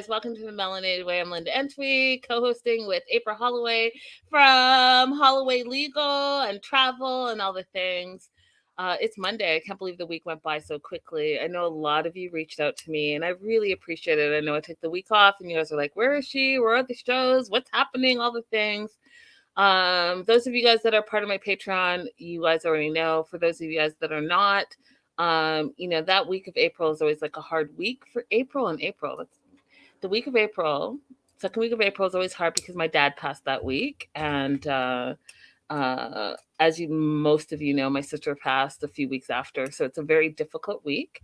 guys. Welcome to the Melanated Way. I'm Linda Antwi, co-hosting with April Holloway from Holloway Legal and travel and all the things. It's Monday. I can't believe the week went by so quickly. I know a lot of you reached out to me, and I really appreciate it. I know I took the week off, and you guys are like, where is she? Where are the shows? What's happening? All the things. Those of you guys that are part of my Patreon, you guys already know. For those of you guys that are not, that week of April is always like a hard week for April and April. That's the week of April. Second week of April is always hard because my dad passed that week. And as most of you know, my sister passed a few weeks after. So it's a very difficult week.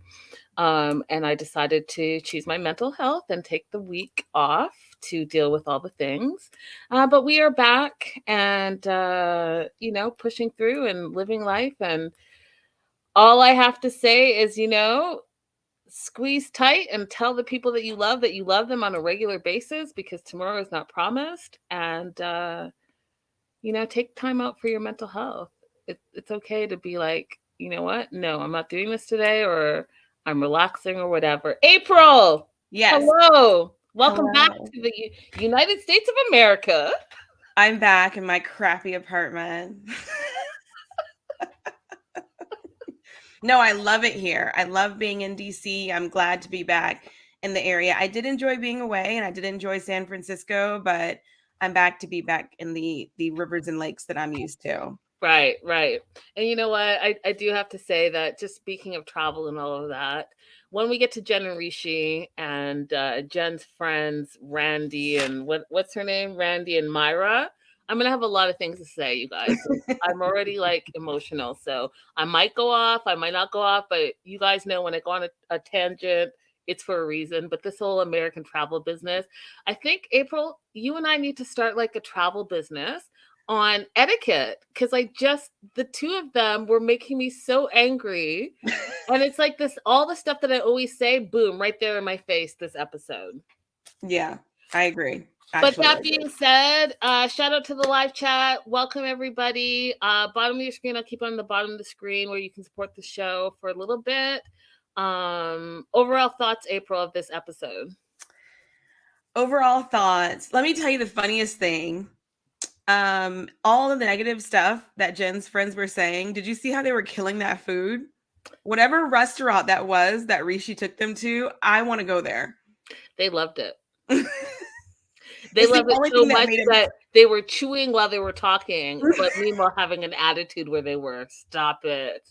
And I decided to choose my mental health and take the week off to deal with all the things. But we are back and, pushing through and living life. And all I have to say is, squeeze tight and tell the people that you love them on a regular basis, because tomorrow is not promised. And, take time out for your mental health. It's okay to be like, you know what? No, I'm not doing this today, or I'm relaxing or whatever. April! Yes. Hello! Welcome back to the United States of America. I'm back in my crappy apartment. No, I love it here. I love being in DC. I'm glad to be back in the area. I did enjoy being away, and I did enjoy San Francisco, but I'm back to be back in the rivers and lakes that I'm used to. Right. And you know what? I do have to say that, just speaking of travel and all of that, when we get to Jen and Rishi and Jen's friends, Randy and what's her name? Randy and Myra, I'm going to have a lot of things to say, you guys. I'm already emotional. So I might go off, I might not go off, but you guys know when I go on a tangent, it's for a reason. But this whole American travel business, I think, April, you and I need to start a travel business on etiquette, because the two of them were making me so angry. And it's like this, all the stuff that I always say, boom, right there in my face this episode. Yeah, I agree. But that being said, shout out to the live chat. Welcome, everybody. Bottom of your screen, I'll keep on the bottom of the screen where you can support the show for a little bit. Overall thoughts, April, of this episode? Overall thoughts. Let me tell you the funniest thing. All of the negative stuff that Jen's friends were saying, did you see how they were killing that food? Whatever restaurant that was that Rishi took them to, I want to go there. They loved it. They loved it so much that they were chewing while they were talking, but meanwhile having an attitude where they were, stop it.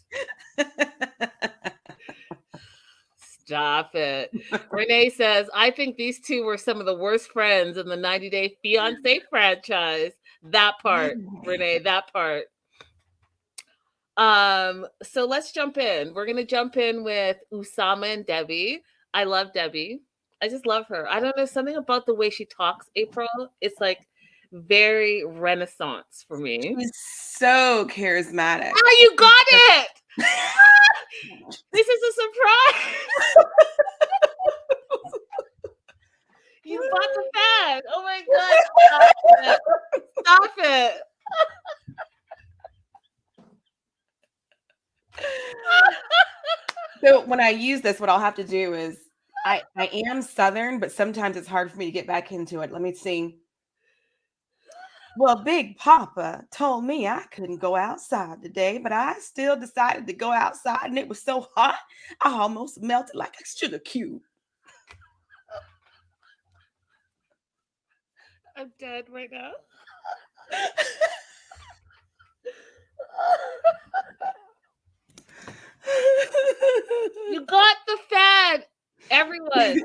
Stop it. Renee says, I think these two were some of the worst friends in the 90 Day Fiance franchise. That part, Renee, that part. So let's jump in. We're going to jump in with Usama and Debbie. I love Debbie. I just love her. I don't know, something about the way she talks, April. It's very Renaissance for me. She's so charismatic. Oh, you got it! This is a surprise. You bought the fan. Oh my God. Stop it. So when I use this, what I'll have to do is, I am Southern, but sometimes it's hard for me to get back into it. Let me sing. Well, Big Papa told me I couldn't go outside today, but I still decided to go outside, and it was so hot, I almost melted like a sugar cube. I'm dead right now. You got the fan. Everyone,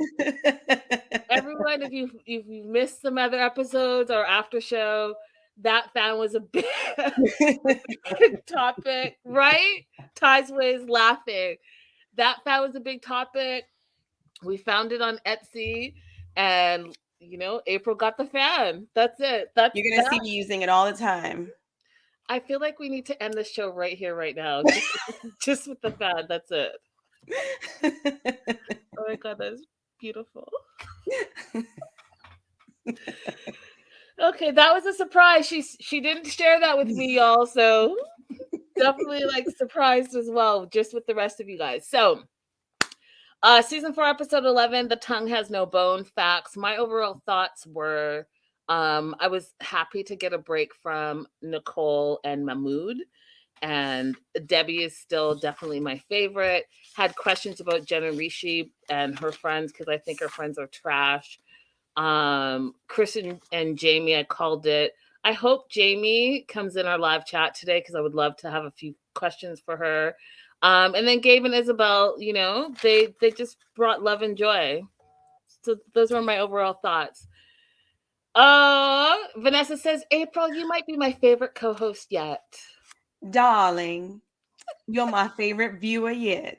if you've missed some other episodes or after show, that fan was a big topic, right? Ty's Ways laughing. That fan was a big topic. We found it on Etsy, and April got the fan. That's it. You're gonna see me using it all the time. I feel like we need to end the show right here, right now, just with the fan. That's it. Oh my God, that's beautiful. Okay, that was a surprise. She didn't share that with me, y'all, so definitely surprised as well, just with the rest of you guys. So Season 4, episode 11, The Tongue Has No Bone Facts. My overall thoughts were I was happy to get a break from Nicole and Mahmoud. And Debbie is still definitely my favorite. Had questions about Jen and Rishi and her friends because I think her friends are trash. Chris and Jamie, I called it. I hope Jamie comes in our live chat today because I would love to have a few questions for her. And then Gabe and Isabelle, you know, they just brought love and joy. So those were my overall thoughts. Vanessa says, April, you might be my favorite co-host yet. Darling, you're my favorite viewer yet.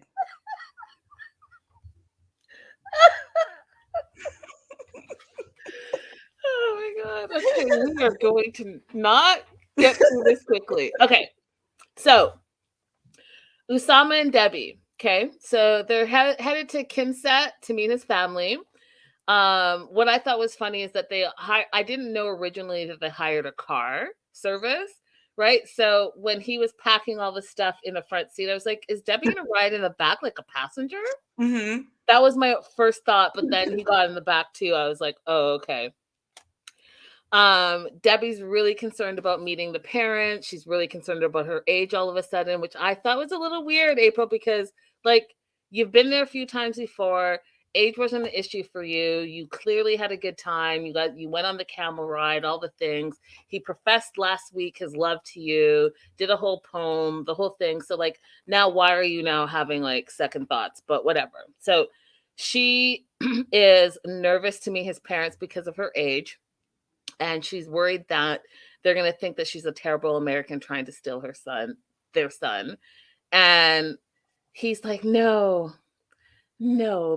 Oh my God. Okay, we are going to not get through this quickly. Okay, so Usama and Debbie. Okay, so they're headed to Kinset to meet his family. What I thought was funny is that I didn't know originally that they hired a car service, right? So when he was packing all the stuff in the front seat, I was like, is Debbie gonna ride in the back like a passenger? Mm-hmm. That was my first thought, but then he got in the back too. I was like, oh, okay. Debbie's really concerned about meeting the parents. She's really concerned about her age all of a sudden, which I thought was a little weird, April, because like you've been there a few times before. Age wasn't an issue for you. You clearly had a good time. You went on the camel ride, all the things. He professed last week his love to you, did a whole poem, the whole thing. So like now why are you now having like second thoughts? But whatever. So she is nervous to meet his parents because of her age. And she's worried that they're going to think that she's a terrible American trying to steal their son. And he's like, no,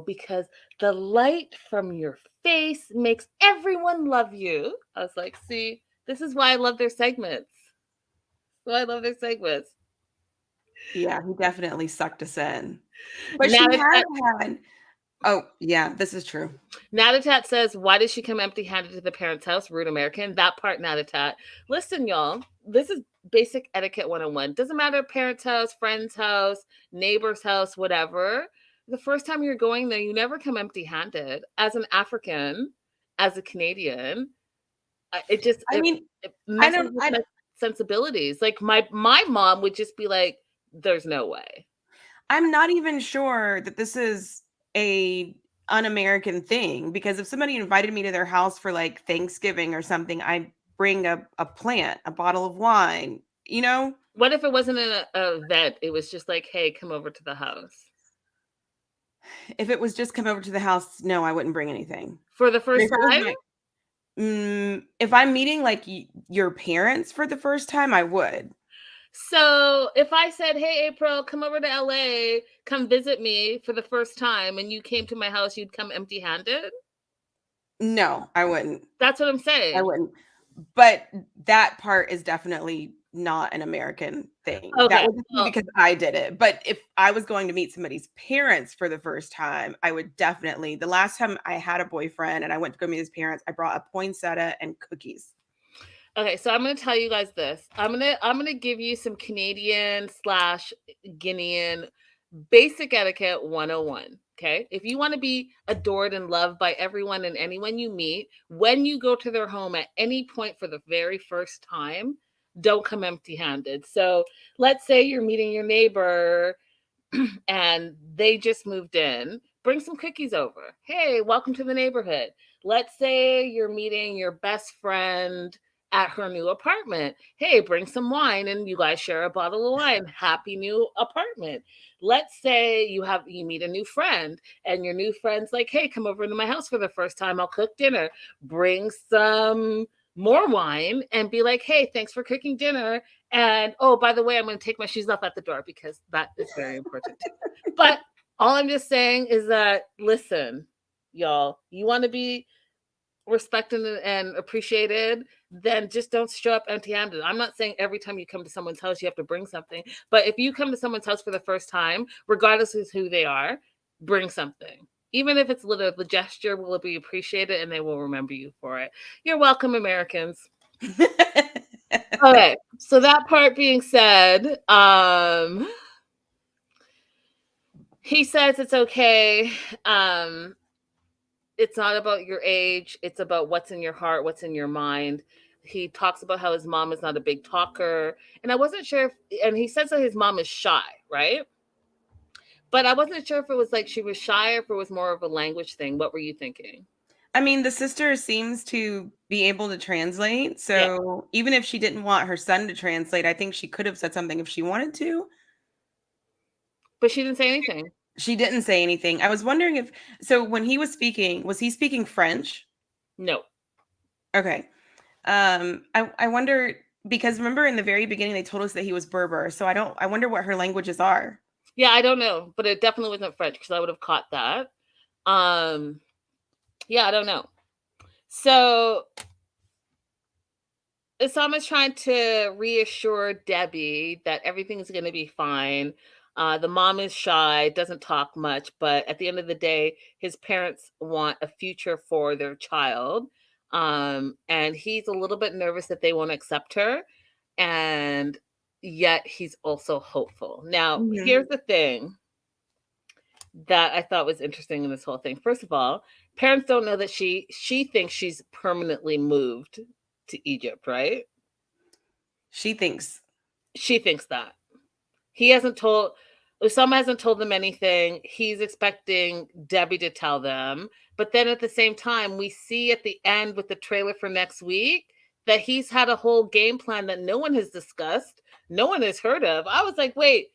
because the light from your face makes everyone love you. I was like, see, this is why I love their segments. Yeah, he definitely sucked us in. But she had. Oh, yeah, this is true. Natatat says, why did she come empty-handed to the parents' house? Rude American. That part, Natatat. Listen, y'all, this is basic etiquette 101. Doesn't matter parents' house, friend's house, neighbor's house, whatever. The first time you're going there, you never come empty-handed. As an African, as a Canadian, it messes with my sensibilities. Like my mom would just be like, there's no way. I'm not even sure that this is a un-American thing, because if somebody invited me to their house for like Thanksgiving or something, I bring a plant, a bottle of wine, you know? What if it wasn't an event? It was just like, hey, come over to the house. If it was just come over to the house, no, I wouldn't bring anything. For the first time? If I'm meeting like your parents for the first time, I would. So if I said, hey, April, come over to LA, come visit me for the first time, and you came to my house, you'd come empty-handed? No, I wouldn't. That's what I'm saying. I wouldn't. But that part is definitely not an American thing. Okay. That would be because I did it. But if I was going to meet somebody's parents for the first time, I would definitely. The last time I had a boyfriend and I went to go meet his parents, I brought a poinsettia and cookies. Okay, so I'm going to tell you guys this. I'm going to give you some Canadian / Guinean basic etiquette 101. Okay, if you want to be adored and loved by everyone and anyone you meet, when you go to their home at any point for the very first time, don't come empty-handed. So let's say you're meeting your neighbor and they just moved in. Bring some cookies over. Hey, welcome to the neighborhood. Let's say you're meeting your best friend at her new apartment. Hey, bring some wine and you guys share a bottle of wine. Happy new apartment. Let's say you meet a new friend and your new friend's like, hey, come over to my house for the first time. I'll cook dinner. Bring some more wine and be like, hey, thanks for cooking dinner. And oh, by the way, I'm going to take my shoes off at the door because that is very important. But all I'm just saying is that, listen, y'all, you want to be respected and appreciated, then just don't show up empty-handed. I'm not saying every time you come to someone's house you have to bring something, but if you come to someone's house for the first time, regardless of who they are, bring something. Even if it's little, the gesture will be appreciated and they will remember you for it. You're welcome, Americans. Okay, so that part being said, He says it's okay. Um, it's not about your age. It's about what's in your heart, what's in your mind. He talks about how his mom is not a big talker. And I wasn't sure if, and he says that his mom is shy, right? But I wasn't sure if it was like she was shy or if it was more of a language thing. What were you thinking? I mean, the sister seems to be able to translate. Yeah. So even if she didn't want her son to translate, I think she could have said something if she wanted to. But she didn't say anything. She didn't say anything. I was wondering if, so when he was speaking, was he speaking French? No. Okay. I wonder, because remember in the very beginning they told us that he was Berber. So I wonder what her languages are. Yeah, I don't know, but it definitely wasn't French because I would have caught that. Um, yeah, I don't know. So Usama's trying to reassure Debbie that everything's going to be fine. The mom is shy, doesn't talk much, but at the end of the day, his parents want a future for their child. And he's a little bit nervous that they won't accept her. And yet he's also hopeful. Now, Mhm. here's the thing that I thought was interesting in this whole thing. First of all, parents don't know that she thinks she's permanently moved to Egypt, right? She thinks. She thinks that. He hasn't told Osama hasn't told them anything. He's expecting Debbie to tell them. But then at the same time, we see at the end with the trailer for next week that he's had a whole game plan that no one has discussed, no one has heard of. I was like, wait,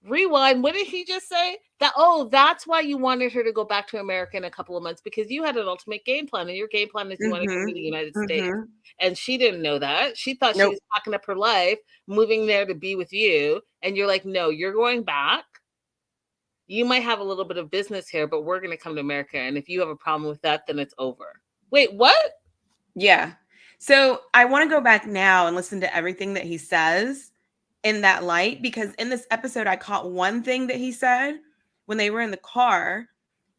rewind. What did he just say? That, oh, that's why you wanted her to go back to America in a couple of months, because you had an ultimate game plan, and your game plan is you wanted to come to the Mhm. United States. Mhm. And she didn't know that. She thought she Nope. was packing up her life, moving there to be with you. And you're like, no, you're going back. You might have a little bit of business here, but we're going to come to America. And if you have a problem with that, then it's over. Wait, what? Yeah. So I want to go back now and listen to everything that he says in that light, because in this episode, I caught one thing that he said when they were in the car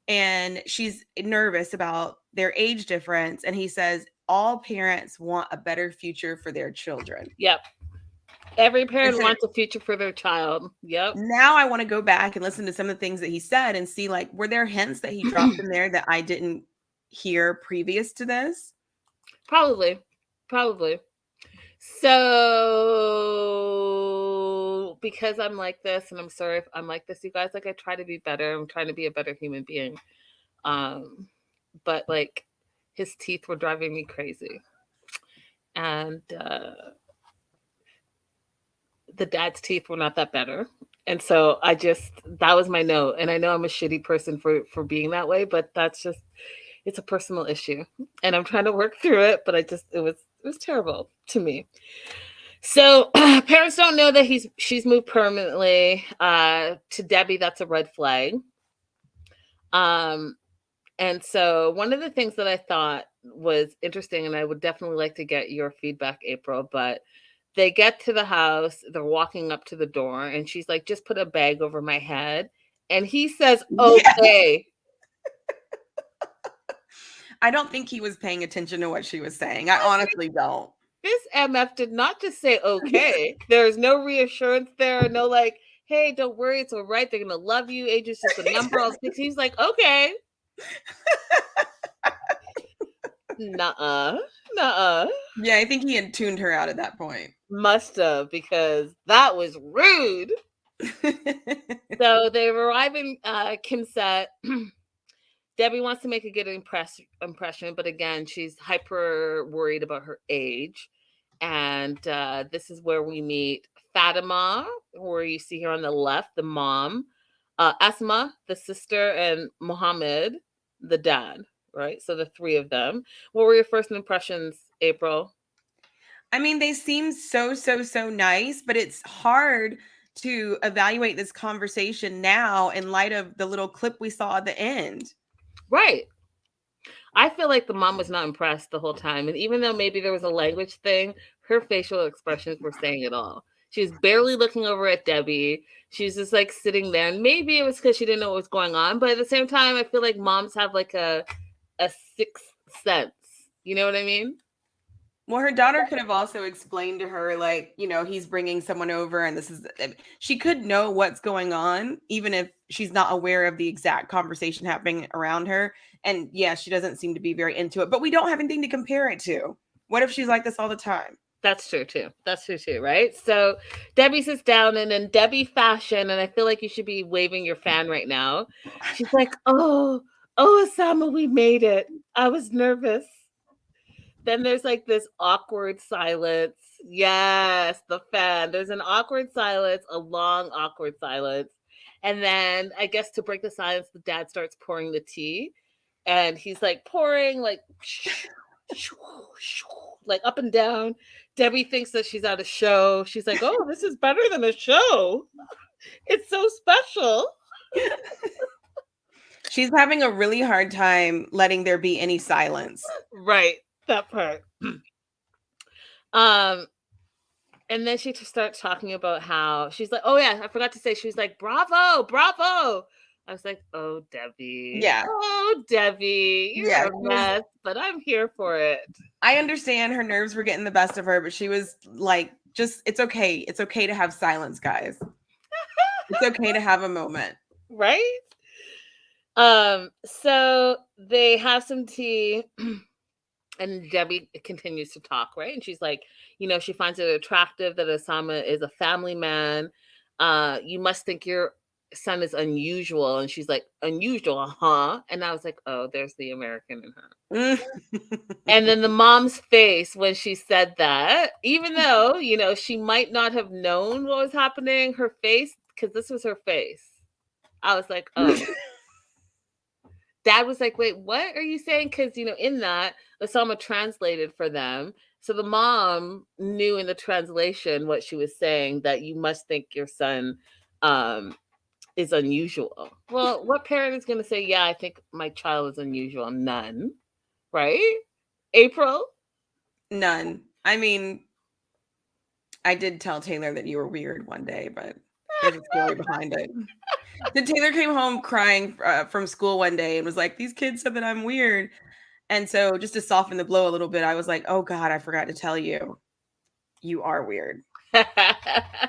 and she's nervous about their age difference. And he says, all parents want a better future for their children. Yep. Every And parent so wants a future for their child. Yep. now I want to go back and listen to some of the things that he said and see, like, were there hints that he dropped in there that I didn't hear previous to this? Probably. Probably. So, because I'm like this, and I'm sorry if I'm like this, you guys, like, I try to be better. I'm trying to be a better human being. But like, his teeth were driving me crazy. And the dad's teeth were not that better. And so that was my note. And I know I'm a shitty person for being that way, but that's just, it's a personal issue. And I'm trying to work through it, but it was terrible to me. So parents don't know that she's moved permanently. To Debbie, that's a red flag. Um, and so one of the things that I thought was interesting, and I would definitely like to get your feedback, April, but they get to the house, they're walking up to the door, and she's like, just put a bag over my head. And he says, Yeah. okay. I don't think he was paying attention to what she was saying. I honestly don't. This MF did not just say okay. There's no reassurance there, no like, hey, don't worry, it's all right. They're gonna love you. Age is just a number. I'll fix. He's like, okay. Nuh-uh. Nuh-uh. Yeah, I think he had tuned her out at that point. Must have, because that was rude. So they arrive in Kimset. Debbie wants to make a good impression, but again, she's hyper worried about her age. And this is where we meet Fatima, where you see her on the left, the mom, Asma, the sister, and Mohammed, the dad, right? So the three of them. What were your first impressions, April? I mean, they seem so, so, so nice, but it's hard to evaluate this conversation now in light of the little clip we saw at the end. Right. I feel like the mom was not impressed the whole time. And even though maybe there was a language thing, her facial expressions were saying it all. She was barely looking over at Debbie. She was just like sitting there. And maybe it was because she didn't know what was going on. But at the same time, I feel like moms have like a sixth sense. You know what I mean? Well, her daughter could have also explained to her, like, he's bringing someone over and this is, she could know what's going on, even if she's not aware of the exact conversation happening around her. And yeah, she doesn't seem to be very into it, but we don't have anything to compare it to. What if she's like this all the time? That's true too. That's true too, right? So Debbie sits down, and in Debbie fashion, and I feel like you should be waving your fan right now. She's like, "Oh, Usama, we made it. I was nervous." Then there's like this awkward silence. Yes, the fan. There's an awkward silence, a long awkward silence. And then I guess to break the silence, the dad starts pouring the tea. And he's like pouring like like up and down. Debbie thinks that she's at a show. She's like, "Oh, this is better than a show. It's so special." She's having a really hard time letting there be any silence. Right, that part. And then she starts talking about how she's like, "Oh yeah, I forgot to say." She was like, "Bravo, bravo." I was like, "Oh, Debbie. Yeah. Oh, Debbie. You're a mess, but I'm here for it." I understand her nerves were getting the best of her, but she was like, just, it's okay. It's okay to have silence, guys. It's okay to have a moment. Right? So they have some tea and Debbie continues to talk, right? And she's like, she finds it attractive that Usama is a family man. You must think your son is unusual. And she's like, "Unusual, huh?" And I was like, "Oh, there's the American in her." And then the mom's face when she said that, even though, she might not have known what was happening, her face, because this was her face. I was like, "Oh." Dad was like, "Wait, what are you saying?" Because, in that, Osama translated for them. So the mom knew in the translation what she was saying, that you must think your son is unusual. Well, what parent is going to say, "Yeah, I think my child is unusual"? None, right? April? None. I mean, I did tell Taylor that you were weird one day, but there's a story behind it. Then Taylor came home crying from school one day and was like, "These kids said that I'm weird." And so just to soften the blow a little bit, I was like, "Oh God, I forgot to tell you. You are weird.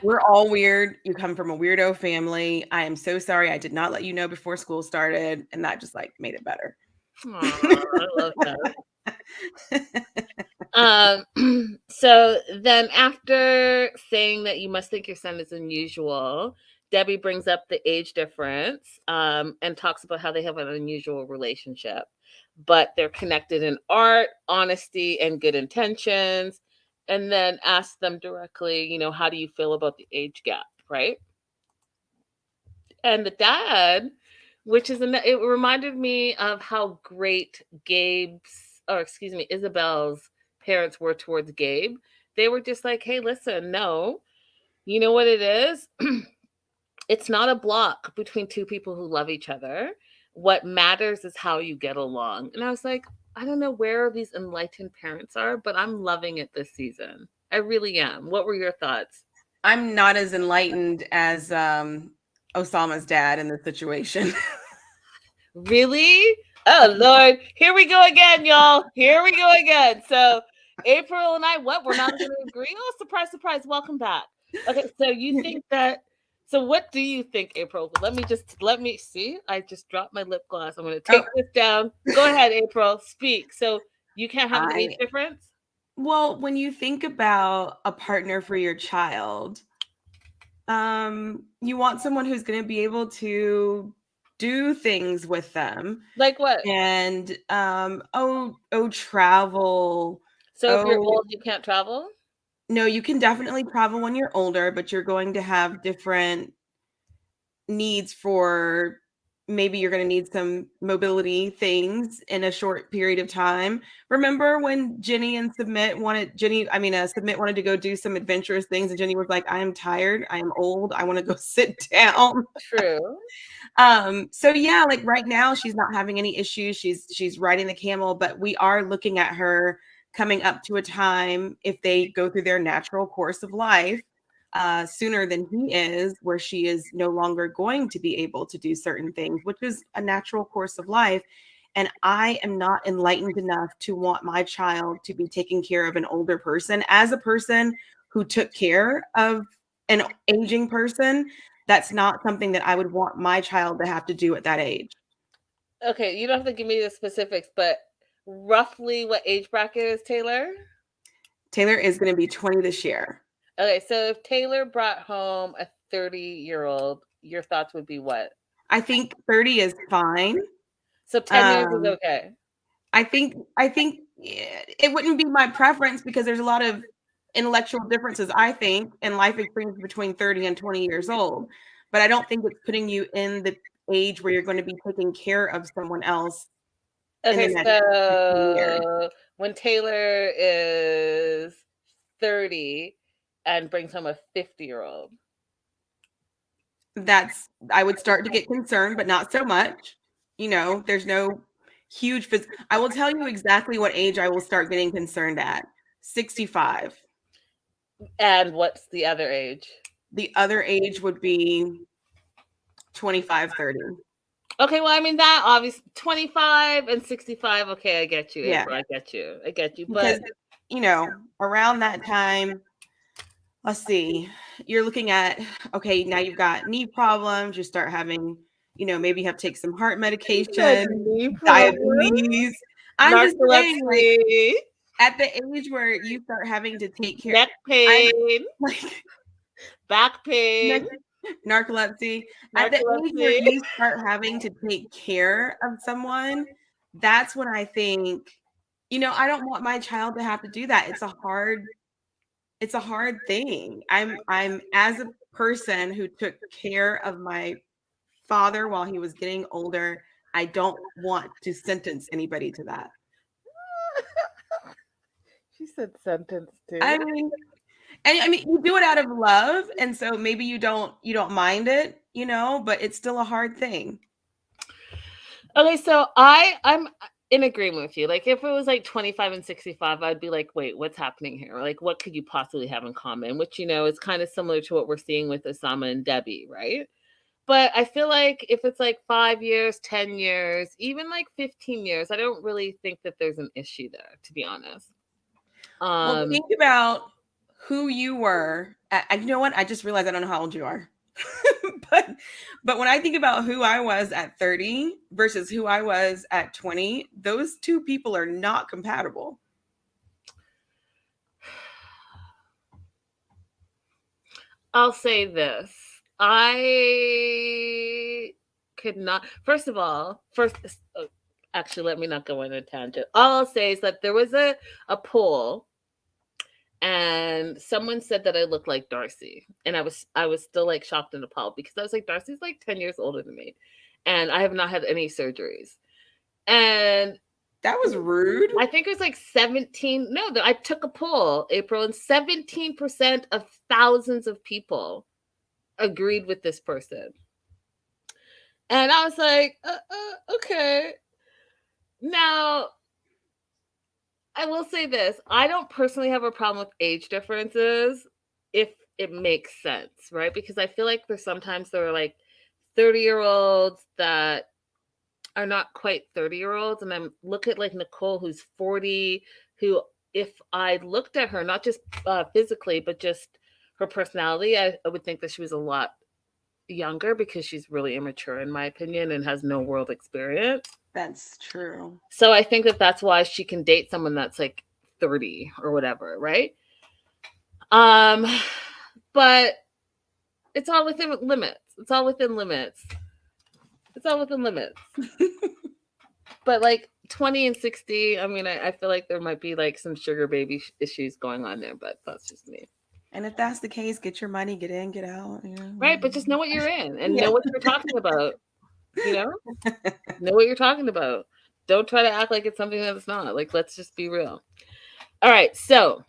We're all weird. You come from a weirdo family. I am so sorry. I did not let you know before school started." And that just like made it better. Aww, I love that. So then after saying that you must think your son is unusual, Debbie brings up the age difference and talks about how they have an unusual relationship, but they're connected in art, honesty, and good intentions. And then asks them directly, how do you feel about the age gap, right? And the dad, it reminded me of how great Isabel's parents were towards Gabe. They were just like, "Hey, listen, no, you know what it is? It's not a block between two people who love each other. What matters is how you get along." And I was like, I don't know where these enlightened parents are, but I'm loving it this season. I really am. What were your thoughts? I'm not as enlightened as Osama's dad in this situation. Really? Oh, Lord. Here we go again, y'all. Here we go again. So April and I, we're not going to agree? Oh, surprise, surprise. Welcome back. Okay, so you think that, so what do you think, April? Let me see. I just dropped my lip gloss. I'm going to take this down. Go ahead, April. Speak. So you can't have an age difference? Well, when you think about a partner for your child, you want someone who's going to be able to do things with them. Like what? And travel. So if you're old, you can't travel? No, you can definitely travel when you're older, but you're going to have different needs for, maybe you're going to need some mobility things in a short period of time. Remember when Submit wanted to go do some adventurous things, and Jenny was like, "I am tired. I am old. I want to go sit down." True. So yeah, like right now she's not having any issues. She's riding the camel, but we are looking at her coming up to a time, if they go through their natural course of life, sooner than he is, where she is no longer going to be able to do certain things, which is a natural course of life. And I am not enlightened enough to want my child to be taking care of an older person. As a person who took care of an aging person, that's not something that I would want my child to have to do at that age. Okay, you don't have to give me the specifics, but roughly what age bracket is Taylor? Taylor is going to be 20 this year. Okay, so if Taylor brought home a 30-year-old, your thoughts would be what? I think 30 is fine. So 10 years is okay. I think it wouldn't be my preference because there's a lot of intellectual differences, I think, in life experience between 30 and 20 years old. But I don't think it's putting you in the age where you're going to be taking care of someone else in the Okay, next 15 years. so when Taylor is 30 and brings home a 50-year-old. I would start to get concerned, but not so much. You know, there's no huge I will tell you exactly what age I will start getting concerned at. 65. And what's the other age? The other age would be 25, 30. Okay, well, I mean, that obviously 25 and 65. Okay, I get you, Yeah. April. I get you. Because, But you know, around that time, let's see, you're looking at, okay, now you've got knee problems. You start having, you know, maybe you have to take some heart medication, diabetes. I'm just saying, like, at the age where you start having to take care, neck pain, back pain, narcolepsy. At the age where you start having to take care of someone, that's when I think, you know, I don't want my child to have to do that. It's a hard thing. I'm as a person who took care of my father while he was getting older, I don't want to sentence anybody to that. She said sentence too. I mean, you do it out of love, and so maybe you don't mind it, you know, but it's still a hard thing. Okay, so I'm in agreement with you. Like, if it was like 25 and 65, I'd be like, wait, what's happening here? Like, what could you possibly have in common? Which, you know, is kind of similar to what we're seeing with Usama and Debbie, right? But I feel like if it's like 5 years, 10 years, even like 15 years, I don't really think that there's an issue there, to be honest. Well, think about who you were. You know what? I just realized I don't know how old you are. but when I think about who I was at 30 versus who I was at 20, those two people are not compatible. I'll say this. I could not, first of all, actually, let me not go on a tangent. All I'll say is that there was a poll, and someone said that I looked like Darcy, and I was still like shocked and appalled because I was like, Darcy's like 10 years older than me, and I have not had any surgeries. And that was rude. I think it was like 17. No, I took a poll, April, and 17% of thousands of people agreed with this person. And I was like, okay. Now, I will say this. I don't personally have a problem with age differences if it makes sense, right? Because I feel like sometimes there are like 30-year-olds that are not quite 30-year-olds. And I'm look at like Nicole, who's 40, who, if I looked at her, not just physically, but just her personality, I would think that she was a lot younger because she's really immature, in my opinion, and has no world experience. That's true. So I think that that's why she can date someone that's like 30 or whatever, right? But it's all within limits. It's all within limits. But like 20 and 60, I mean, I feel like there might be like some sugar baby issues going on there, but that's just me. And if that's the case, get your money, get in, get out. You know? Right, but just know what you're in and know what you're talking about. You know? Know what you're talking about. Don't try to act like it's something that it's not. Like, let's just be real. All right, so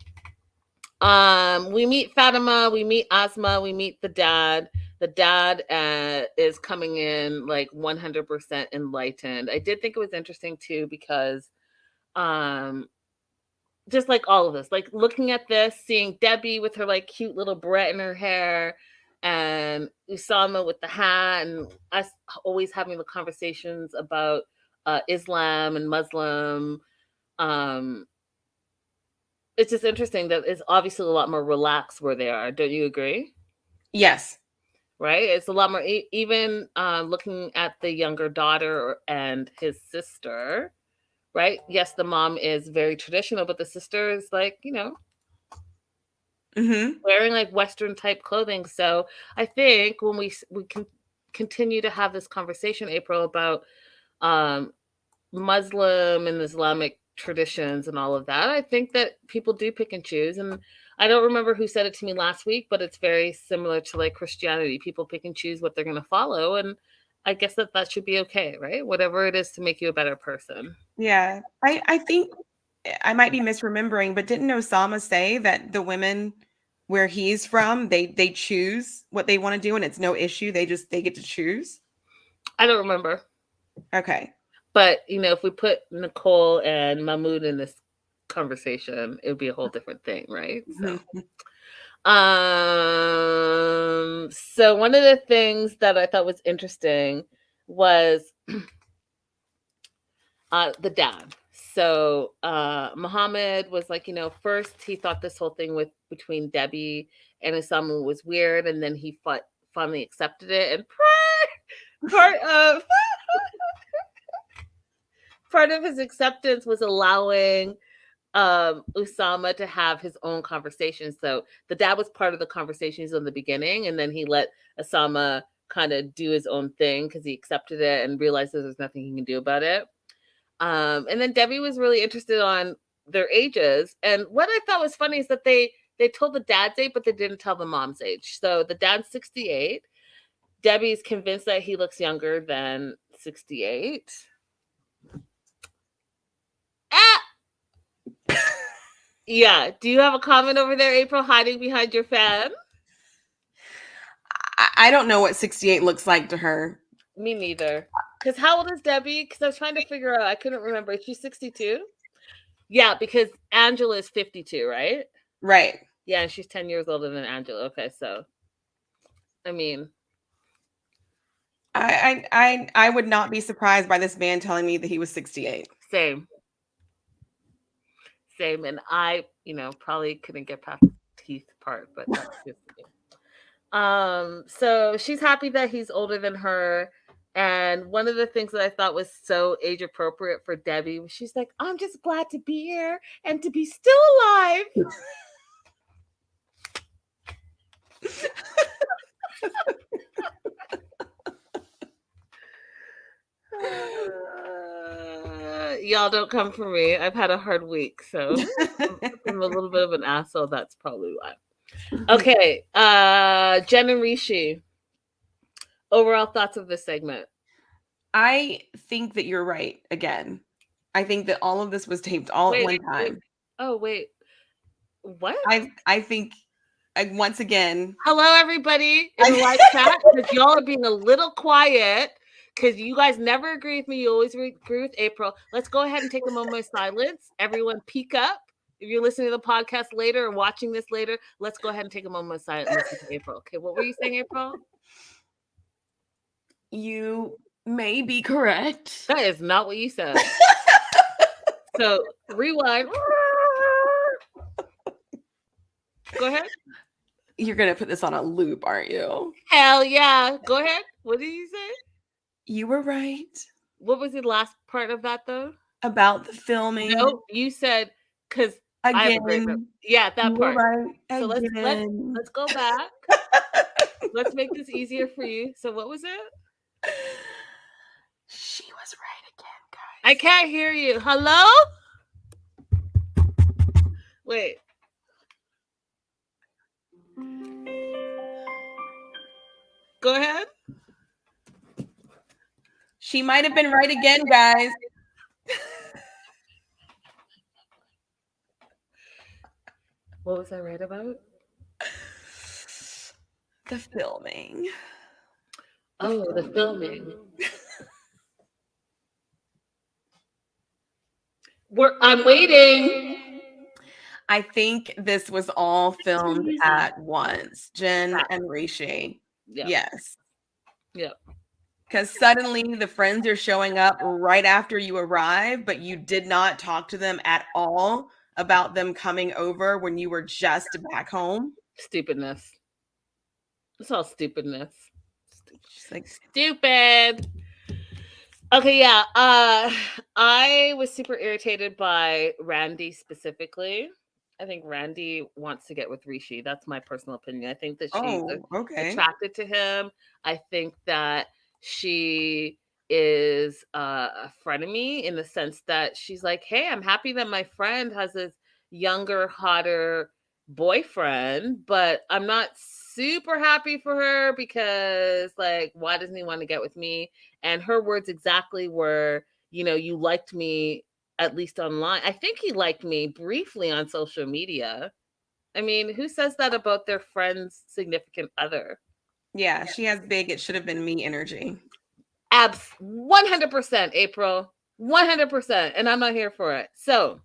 we meet Fatima, we meet Asma, we meet the dad. The dad is coming in like 100% enlightened. I did think it was interesting too because just like all of us, like looking at this, seeing Debbie with her like cute little barrette in her hair, and Usama with the hat, and us always having the conversations about Islam and Muslim. It's just interesting that it's obviously a lot more relaxed where they are. Don't you agree? Yes. right? It's a lot more, even looking at the younger daughter and his sister, right? Yes, the mom is very traditional, but the sister is like, wearing like Western type clothing. So I think when we can continue to have this conversation, April, about um, Muslim and Islamic traditions and all of that, I think that people do pick and choose. And I don't remember who said it to me last week, but it's very similar to like Christianity. People pick and choose what they're going to follow. And I guess that should be okay, right? Whatever it is to make you a better person. Yeah. I think I might be misremembering, but didn't Osama say that the women where he's from, they choose what they want to do and it's no issue. They get to choose? I don't remember. Okay. But, if we put Nicole and Mahmoud in this conversation, it would be a whole different thing, right? So one of the things that I thought was interesting was the dad. So Muhammad was like, first he thought this whole thing between Debbie and Usama was weird, and then he finally accepted it. And part of his acceptance was allowing Usama to have his own conversation. So the dad was part of the conversations in the beginning, and then he let Usama kind of do his own thing because he accepted it and realized that there's nothing he can do about it. And then Debbie was really interested on their ages. And what I thought was funny is that they told the dad's age, but they didn't tell the mom's age. So the dad's 68. Debbie's convinced that he looks younger than 68. Yeah. Do you have a comment over there, April, hiding behind your fan? I don't know what 68 looks like to her. Me neither. Because how old is Debbie? Because I was trying to figure out. I couldn't remember. Is she 62? Yeah, because Angela is 52, right? Right. Yeah, and she's 10 years older than Angela. Okay, so I mean, I would not be surprised by this man telling me that he was 68. Same. And I, probably couldn't get past the teeth part, but that's just me. So she's happy that he's older than her. And one of the things that I thought was so age appropriate for Debbie was she's like, I'm just glad to be here and to be still alive. Y'all don't come for me. I've had a hard week, so I'm a little bit of an asshole. That's probably why. Okay, Jen and Rishi. Overall thoughts of this segment? I think that you're right again. I think that all of this was taped all at one time. Wait. What? I think once again. Hello, everybody in the live chat. Because y'all are being a little quiet because you guys never agree with me. You always agree with April. Let's go ahead and take a moment of silence. Everyone peek up. If you're listening to the podcast later or watching this later, let's go ahead and take a moment of silence and listen to April. Okay, what were you saying, April? You may be correct. That is not what you said. So rewind. Go ahead. You're going to put this on a loop, aren't you? Hell yeah. Go ahead. What did you say? You were right. What was the last part of that, though? About the filming. Nope. You said, because again. Yeah, that part. Right. So let's go back. Let's make this easier for you. So what was it? She was right again, guys. I can't hear you. Hello? Wait. Go ahead. She might have been right again, guys. What was I right about? The filming. The filming. I'm waiting. I think this was all filmed at once. Jen and Rishi. Yep. Yes. Yep. Because suddenly the friends are showing up right after you arrive, but you did not talk to them at all about them coming over when you were just back home. Stupidness. It's all stupidness. She's like, Stupid. Okay, yeah. I was super irritated by Randy specifically. I think Randy wants to get with Rishi. That's my personal opinion. I think that she's oh, okay. attracted to him. I think that she is a frenemy in the sense that she's like, hey, I'm happy that my friend has this younger, hotter boyfriend, but I'm not super happy for her because, like, why doesn't he want to get with me? And her words exactly were, you liked me at least online. I think he liked me briefly on social media. I mean, who says that about their friend's significant other? Yeah, she has big, it should have been me energy. 100%, April. 100%. And I'm not here for it. So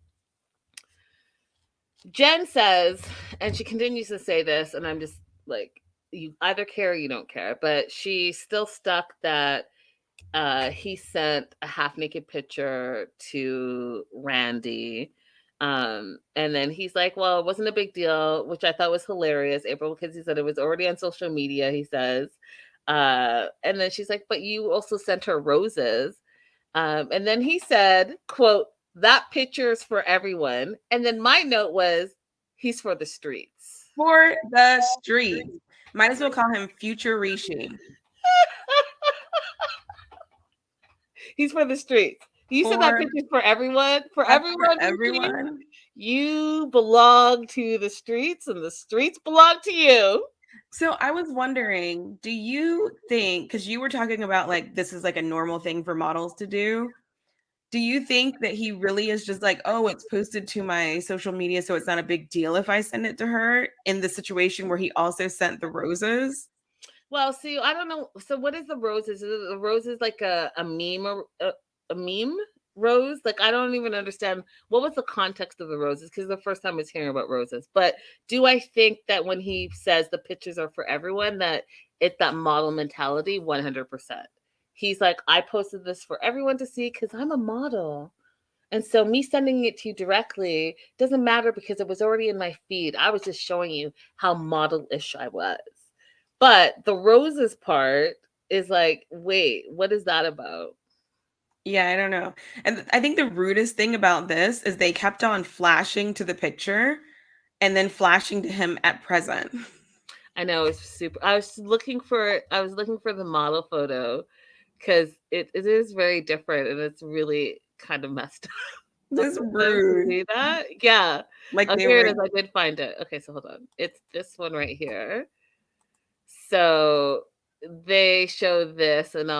Jen says, and she continues to say this, and I'm just like, you either care or you don't care, but she's still stuck that he sent a half naked picture to Randy. And then he's like, well, it wasn't a big deal, which I thought was hilarious, April, because he said it was already on social media, he says. And then she's like, but you also sent her roses. And then he said, quote, that picture is for everyone. And then my note was, he's for the streets. For the streets. Might as well call him Future Rishi. He's for the streets. You said that picture's for everyone. For everyone. For everyone. You belong to the streets, and the streets belong to you. So I was wondering, do you think, because you were talking about like this is like a normal thing for models to do you think that he really is just like, oh, it's posted to my social media, so it's not a big deal if I send it to her, in the situation where he also sent the roses? Well, see, I don't know. So what is the roses? Is the roses like a meme or a meme rose? Like, I don't even understand what was the context of the roses, because the first time I was hearing about roses. But do I think that when he says the pictures are for everyone, that it's that model mentality? 100%. He's like, I posted this for everyone to see because I'm a model. And so me sending it to you directly doesn't matter because it was already in my feed. I was just showing you how model-ish I was. But the roses part is like, wait, what is that about? Yeah, I don't know. And I think the rudest thing about this is they kept on flashing to the picture and then flashing to him at present. I know, it's super. I was looking for the model photo because it is very different and it's really kind of messed up. That's To rude. see that? Yeah. Like Oh, they here were. it is. I did find it. Okay, so hold on. It's this one right here. So they show this, and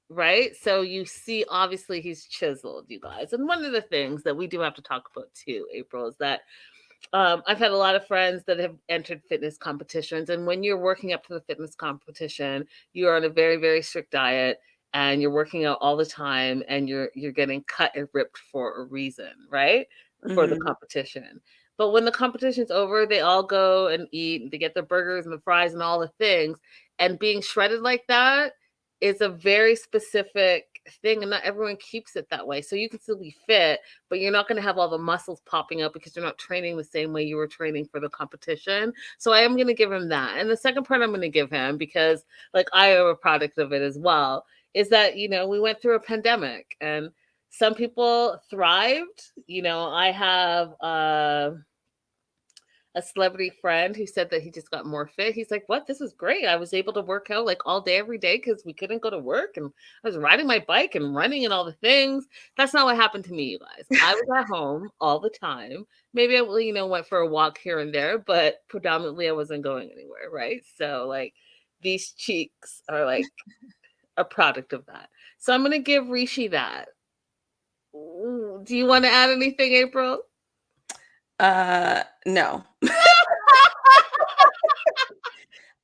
right? So you see, obviously, he's chiseled, you guys. And one of the things that we do have to talk about too, April, is that I've had a lot of friends that have entered fitness competitions. And when you're working up to the fitness competition, you're on a very, very strict diet and you're working out all the time and you're getting cut and ripped for a reason, right? For the Mhm. competition. But when the competition's over, they all go and eat, they get the burgers and the fries and all the things. And being shredded like that is a very specific thing, and not everyone keeps it that way. So you can still be fit, but you're not going to have all the muscles popping up because you're not training the same way you were training for the competition. So I am going to give him that. And the second part I'm going to give him, because like I am a product of it as well, is that, we went through a pandemic and some people thrived. I have a celebrity friend who said that he just got more fit. He's like, what? This was great. I was able to work out like all day, every day because we couldn't go to work. And I was riding my bike and running and all the things. That's not what happened to me, you guys. I was at home all the time. Maybe I, went for a walk here and there, but predominantly I wasn't going anywhere. Right. So, like, these cheeks are like a product of that. So I'm going to give Rishi that. Ooh, do you want to add anything, April? No.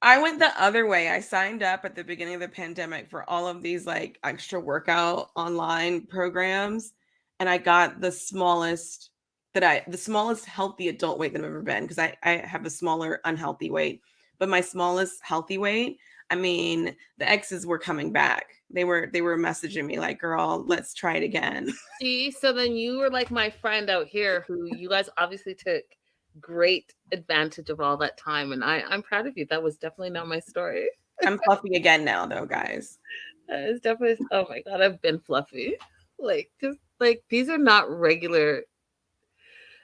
I went the other way. I signed up at the beginning of the pandemic for all of these like extra workout online programs, and I got the smallest healthy adult weight that I've ever been, because I have a smaller unhealthy weight. But my smallest healthy weight, I mean, the exes were coming back. They were messaging me like, "Girl, let's try it again." See, so then you were like my friend out here who you guys obviously took great advantage of all that time. And I'm proud of you. That was definitely not my story. I'm fluffy again now, though, guys. It's definitely, oh my God, I've been fluffy. Like, just like these are not regular.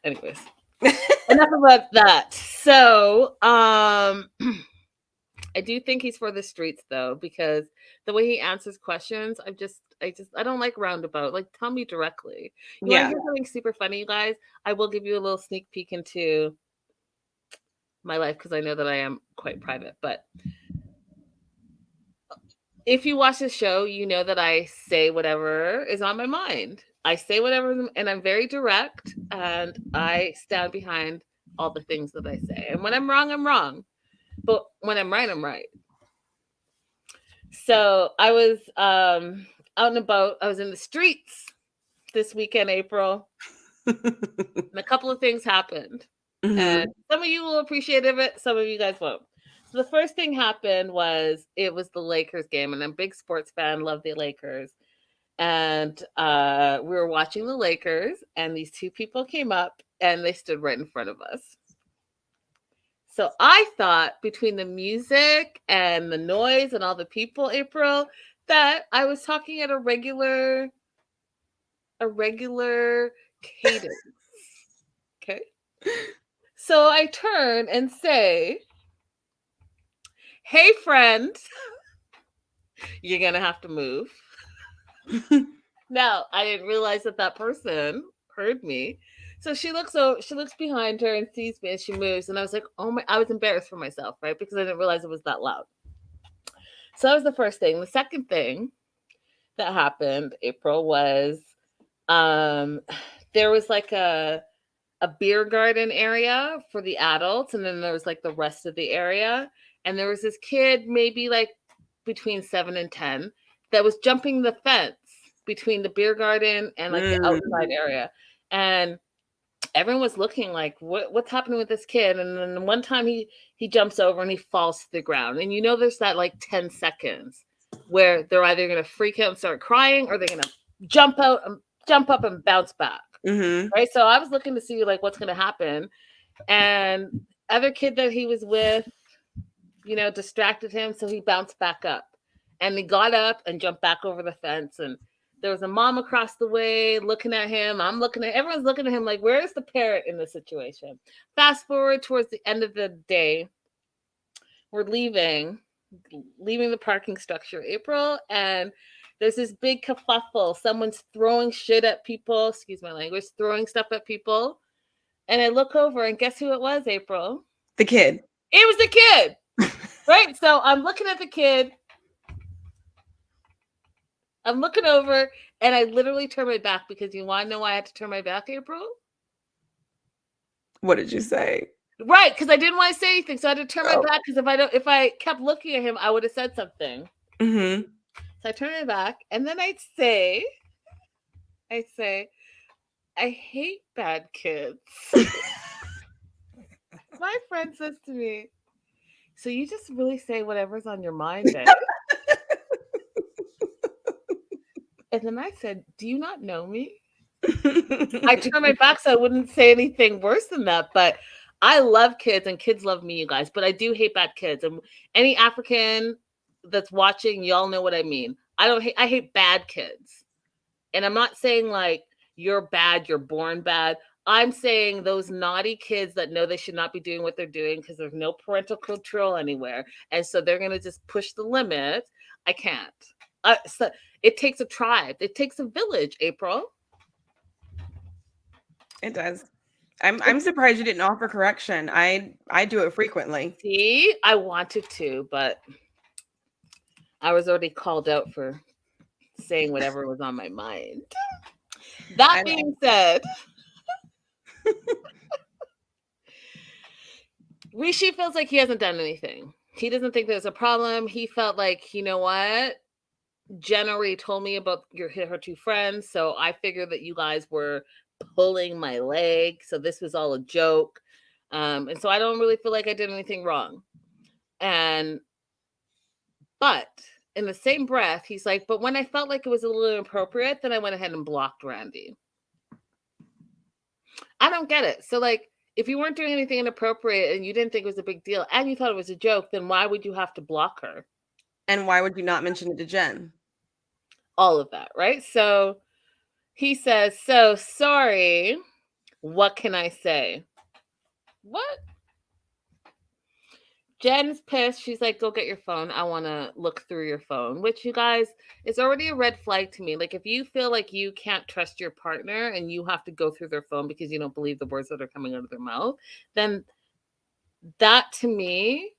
Anyways, enough about that. So, I do think he's for the streets though, because the way he answers questions, I don't like roundabout. Like, tell me directly. You want to Yeah. hear something super funny, guys? I will give you a little sneak peek into my life because I know that I am quite private. But if you watch the show, you know that I say whatever is on my mind. I say whatever, and I'm very direct, and I stand behind all the things that I say. And when I'm wrong, I'm wrong. But when I'm right, I'm right. So I was out and about. I was in the streets this weekend, April, and a couple of things happened. Mhm. And some of you will appreciate it, some of you guys won't. So the first thing happened was it was the Lakers game, and I'm a big sports fan, love the Lakers. And we were watching the Lakers, and these two people came up and they stood right in front of us. So I thought between the music and the noise and all the people, April, that I was talking at a regular cadence. Okay. So I turn and say, "Hey friend, you're going to have to move." Now, I didn't realize that that person heard me. So she looks behind her and sees me, and she moves, and I was like, "Oh my," I was embarrassed for myself, right? Because I didn't realize it was that loud. So that was the first thing. The second thing that happened, April, was there was like a beer garden area for the adults, and then there was like the rest of the area. And there was this kid, maybe like between 7 and 10, that was jumping the fence between the beer garden and like the outside area. And everyone was looking like, what's happening with this kid? And then one time he jumps over and he falls to the ground. And you know, there's that like 10 seconds where they're either going to freak out and start crying, or they're going to jump up and bounce back. Right. So I was looking to see like what's going to happen. And other kid that he was with, you know, distracted him. So he bounced back up, and he got up and jumped back over the fence. And there was a mom across the way looking at him. Everyone's looking at him like, where's the parent in this situation? Fast forward towards the end of the day, we're leaving the parking structure, April, and there's this big kerfuffle. Someone's throwing shit at people, excuse my language, throwing stuff at people. And I look over, and guess who it was, April? The kid. It was the kid. Right? So I'm looking at the kid. I'm looking over, and I literally turn my back, because you want to know why I had to turn my back, April? What did you say? Right, because I didn't want to say anything, so I had to turn my back, because if I kept looking at him, I would have said something. Mm-hmm. So I turn my back, and then I say, I hate bad kids. My friend says to me, "So you just really say whatever's on your mind, eh?" And then I said, "Do you not know me?" I turned my back so I wouldn't say anything worse than that. But I love kids, and kids love me, you guys. But I do hate bad kids. And any African that's watching, y'all know what I mean. I hate bad kids. And I'm not saying like you're bad, you're born bad. I'm saying those naughty kids that know they should not be doing what they're doing because there's no parental control anywhere. And so they're going to just push the limit. I can't. So it takes a tribe. It takes a village, April. It does. I'm surprised you didn't offer correction. I do it frequently. See, I wanted to, but I was already called out for saying whatever was on my mind. That being said, Rishi feels like he hasn't done anything. He doesn't think there's a problem. He felt like, you know what? Jen already told me about her two friends, so I figured that you guys were pulling my leg. So this was all a joke. And so I don't really feel like I did anything wrong. But in the same breath, he's like, but when I felt like it was a little inappropriate, then I went ahead and blocked Randy. I don't get it. So like, if you weren't doing anything inappropriate and you didn't think it was a big deal and you thought it was a joke, then why would you have to block her? And why would you not mention it to Jen? All of that, right? So he says, so sorry. What can I say? What? Jen's pissed. She's like, go get your phone. I want to look through your phone, which, you guys, is already a red flag to me. Like, if you feel like you can't trust your partner and you have to go through their phone because you don't believe the words that are coming out of their mouth, then that to me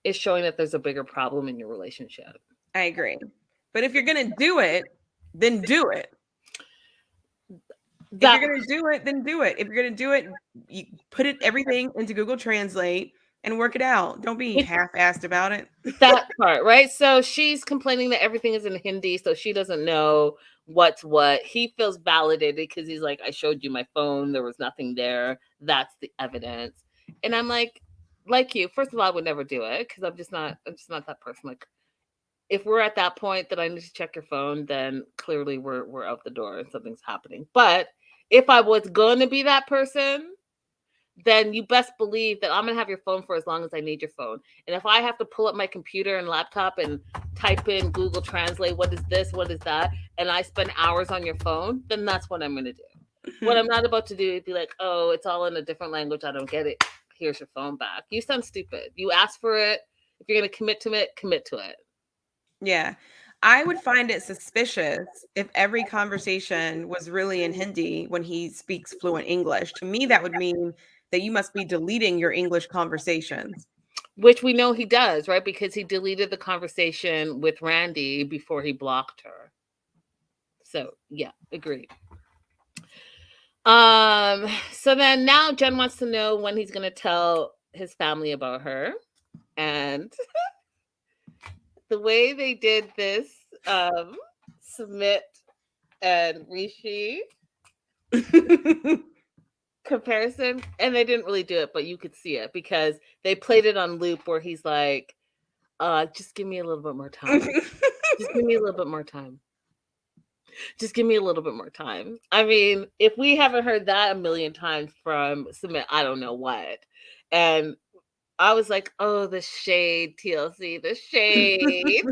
is showing that there's a bigger problem in your relationship. I agree. But if you're going to do it, then do it. If you're going to do it, then do it. If you're going to do it, you put everything into Google Translate and work it out. Don't be half-assed about it. That part, right? So she's complaining that everything is in Hindi, so she doesn't know what's what. He feels validated because he's like, I showed you my phone. There was nothing there. That's the evidence. And I'm like you, first of all, I would never do it because I'm just not that person. Like, if we're at that point that I need to check your phone, then clearly we're out the door and something's happening. But if I was going to be that person, then you best believe that I'm going to have your phone for as long as I need your phone. And if I have to pull up my computer and laptop and type in Google Translate, what is this, what is that, and I spend hours on your phone, then that's what I'm going to do. Mm-hmm. What I'm not about to do is be like, oh, it's all in a different language. I don't get it. Here's your phone back. You sound stupid. You ask for it. If you're going to commit to it, commit to it. Yeah. I would find it suspicious if every conversation was really in Hindi when he speaks fluent English. To me, that would mean that you must be deleting your English conversations. Which we know he does, right? Because he deleted the conversation with Randy before he blocked her. So, yeah, agreed. So then now Jen wants to know when he's going to tell his family about her. And the way they did this, Submit and Rishi comparison, and they didn't really do it, but you could see it because they played it on loop where he's like, just give me a little bit more time. Just give me a little bit more time. Just give me a little bit more time. I mean, if we haven't heard that a million times from Submit, I don't know what. And I was like, oh, the shade, TLC, the shade.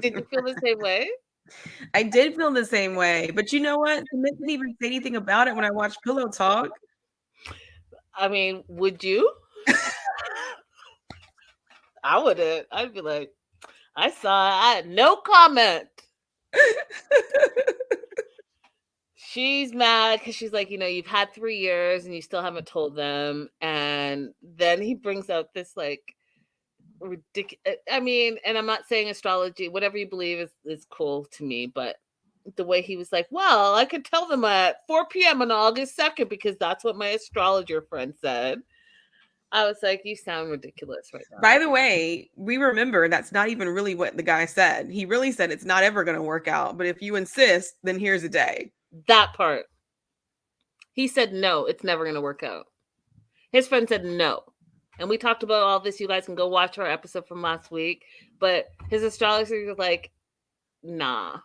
Did you feel the same way? I did feel the same way. But you know what? Submit didn't even say anything about it when I watched Pillow Talk. I mean, would you? I wouldn't. I'd be like, I had no comment. She's mad because she's like, you've had 3 years and you still haven't told them. And then he brings out this like ridiculous. I mean, and I'm not saying astrology, whatever you believe is cool to me, but the way he was like, well, I could tell them at 4 p.m. on August 2nd because that's what my astrologer friend said. I was like, you sound ridiculous right now. By the way, we remember that's not even really what the guy said. He really said it's not ever going to work out. But if you insist, then here's a day. That part. He said, no, it's never going to work out. His friend said no. And we talked about all this. You guys can go watch our episode from last week. But his astrologer was like, nah,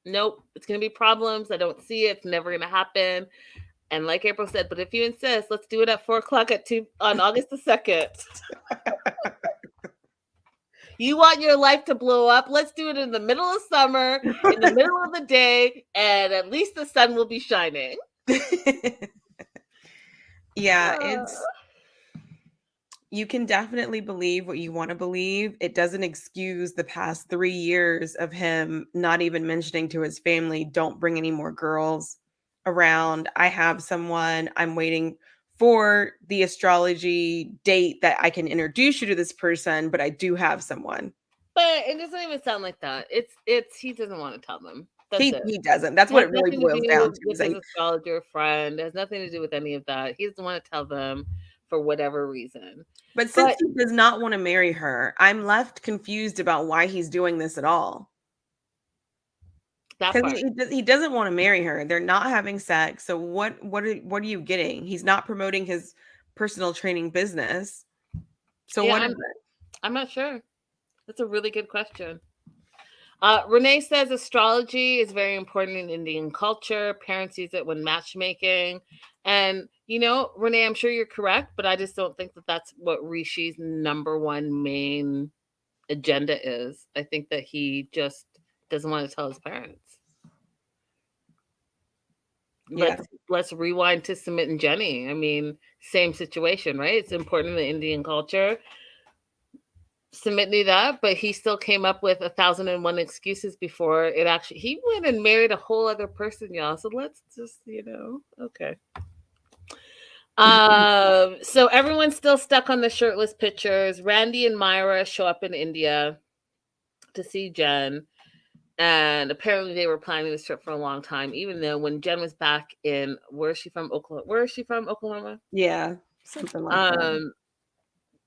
nope, it's going to be problems. I don't see it. It's never going to happen. And like April said, but if you insist, let's do it at 4 o'clock on August the 2nd. You want your life to blow up? Let's do it in the middle of summer, in the middle of the day, and at least the sun will be shining. Yeah, you can definitely believe what you want to believe. It doesn't excuse the past 3 years of him not even mentioning to his family, don't bring any more girls around. I have someone. I'm waiting for the astrology date that I can introduce you to this person, but I do have someone. But it doesn't even sound like that. He doesn't want to tell them. He doesn't. That's what it really boils down to. With his astrologer friend. It has nothing to do with any of that. He doesn't want to tell them for whatever reason. But since he does not want to marry her, I'm left confused about why he's doing this at all. Because he doesn't want to marry her. They're not having sex. So what are you getting? He's not promoting his personal training business. So what is it? I'm not sure. That's a really good question. Renee says astrology is very important in Indian culture. Parents use it when matchmaking. And, You know, Renee, I'm sure you're correct, but I just don't think that that's what Rishi's number one main agenda is. I think that he just doesn't want to tell his parents. Yeah. Let's rewind to Sumit and Jenny. I mean, same situation, right? It's important in the Indian culture. Sumit knew that, but he still came up with 1,001 excuses before it actually. He went and married a whole other person, y'all. So let's just, okay. So everyone's still stuck on the shirtless pictures. Randy and Myra show up in India to see Jen. And apparently they were planning this trip for a long time, even though when Jen was back in, where is she from? Oklahoma. Where is she from? Oklahoma? Yeah. Something like that.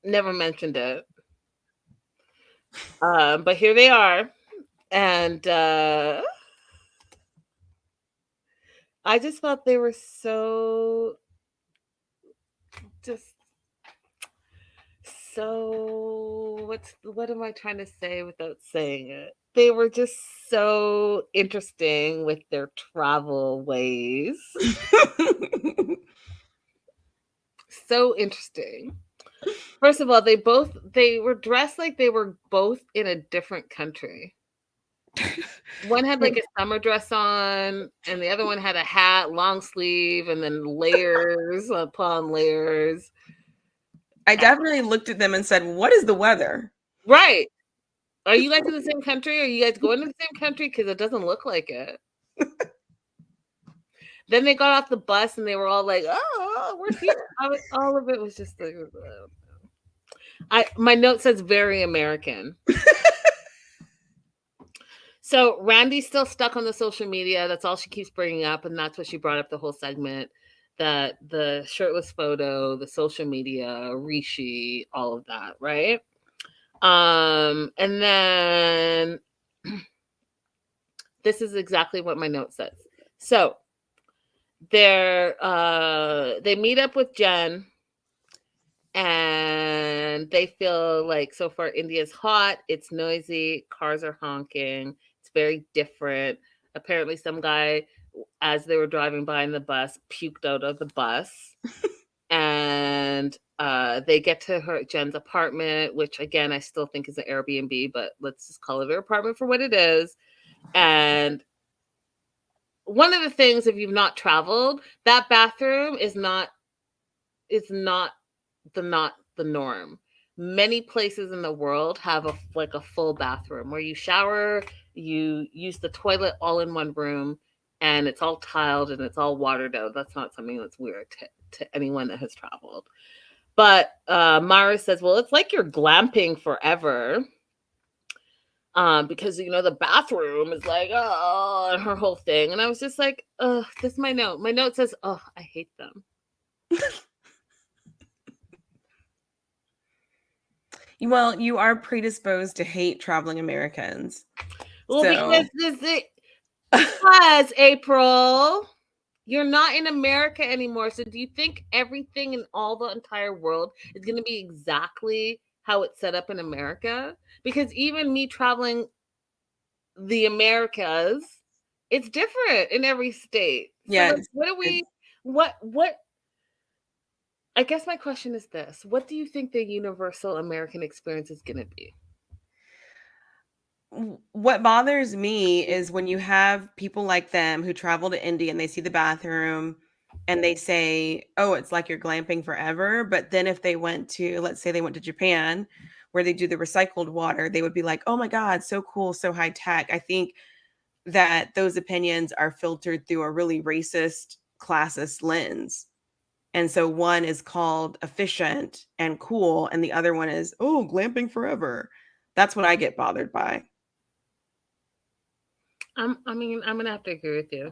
Never mentioned it. But here they are. And I just felt they were so just so what am I trying to say without saying it? They were just so interesting with their travel ways. So interesting. First of all, they were dressed like they were both in a different country. One had like a summer dress on, and the other one had a hat, long sleeve, and then layers upon layers. I definitely looked at them and said, "What is the weather?" Right. Are you guys in the same country? Are you guys going to the same country? Because it doesn't look like it. Then they got off the bus and they were all like, "Oh, we're here." All of it was just like, my note says very American. So Randy's still stuck on the social media. That's all she keeps bringing up, and that's what she brought up the whole segment. That the shirtless photo, the social media, Rishi, all of that, right? And then this is exactly what my note says. So they meet up with Jen, and they feel like so far India's hot, it's noisy, cars are honking, it's very different. Apparently some guy, as they were driving by in the bus, puked out of the bus. And they get to Jen's apartment, which again I still think is an Airbnb, but let's just call it her apartment for what it is. And one of the things, if you've not traveled, that bathroom is not the norm. Many places in the world have a full bathroom where you shower, you use the toilet all in one room, and it's all tiled and it's all watered out. That's not something that's weird to anyone that has traveled. But Mara says, well, it's like you're glamping forever. Because the bathroom is like, oh, and her whole thing. And I was just like, oh, this is my note. My note says, oh, I hate them. Well, you are predisposed to hate traveling Americans. Well, because April, you're not in America anymore. So do you think everything in all the entire world is going to be exactly how it's set up in America? Because even me traveling the Americas, it's different in every state. Yeah. What I guess my question is this. What do you think the universal American experience is going to be? What bothers me is when you have people like them who travel to India and they see the bathroom and they say, oh, it's like you're glamping forever. But then if they let's say they went to Japan where they do the recycled water, they would be like, oh my God, so cool, so high tech. I think that those opinions are filtered through a really racist, classist lens. And so one is called efficient and cool, and the other one is, oh, glamping forever. That's what I get bothered by. I'm going to have to agree with you.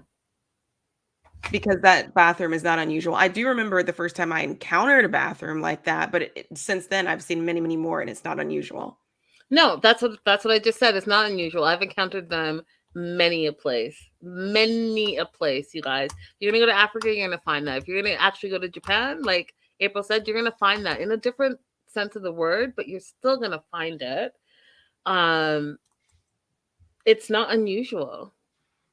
Because that bathroom is not unusual. I do remember the first time I encountered a bathroom like that, but since then I've seen many, many more, and it's not unusual. No, that's what I just said. It's not unusual. I've encountered them many a place, you guys. You're gonna go to Africa, you're gonna find that. If you're gonna actually go to Japan, like April said, you're gonna find that in a different sense of the word, but you're still gonna find it. It's not unusual.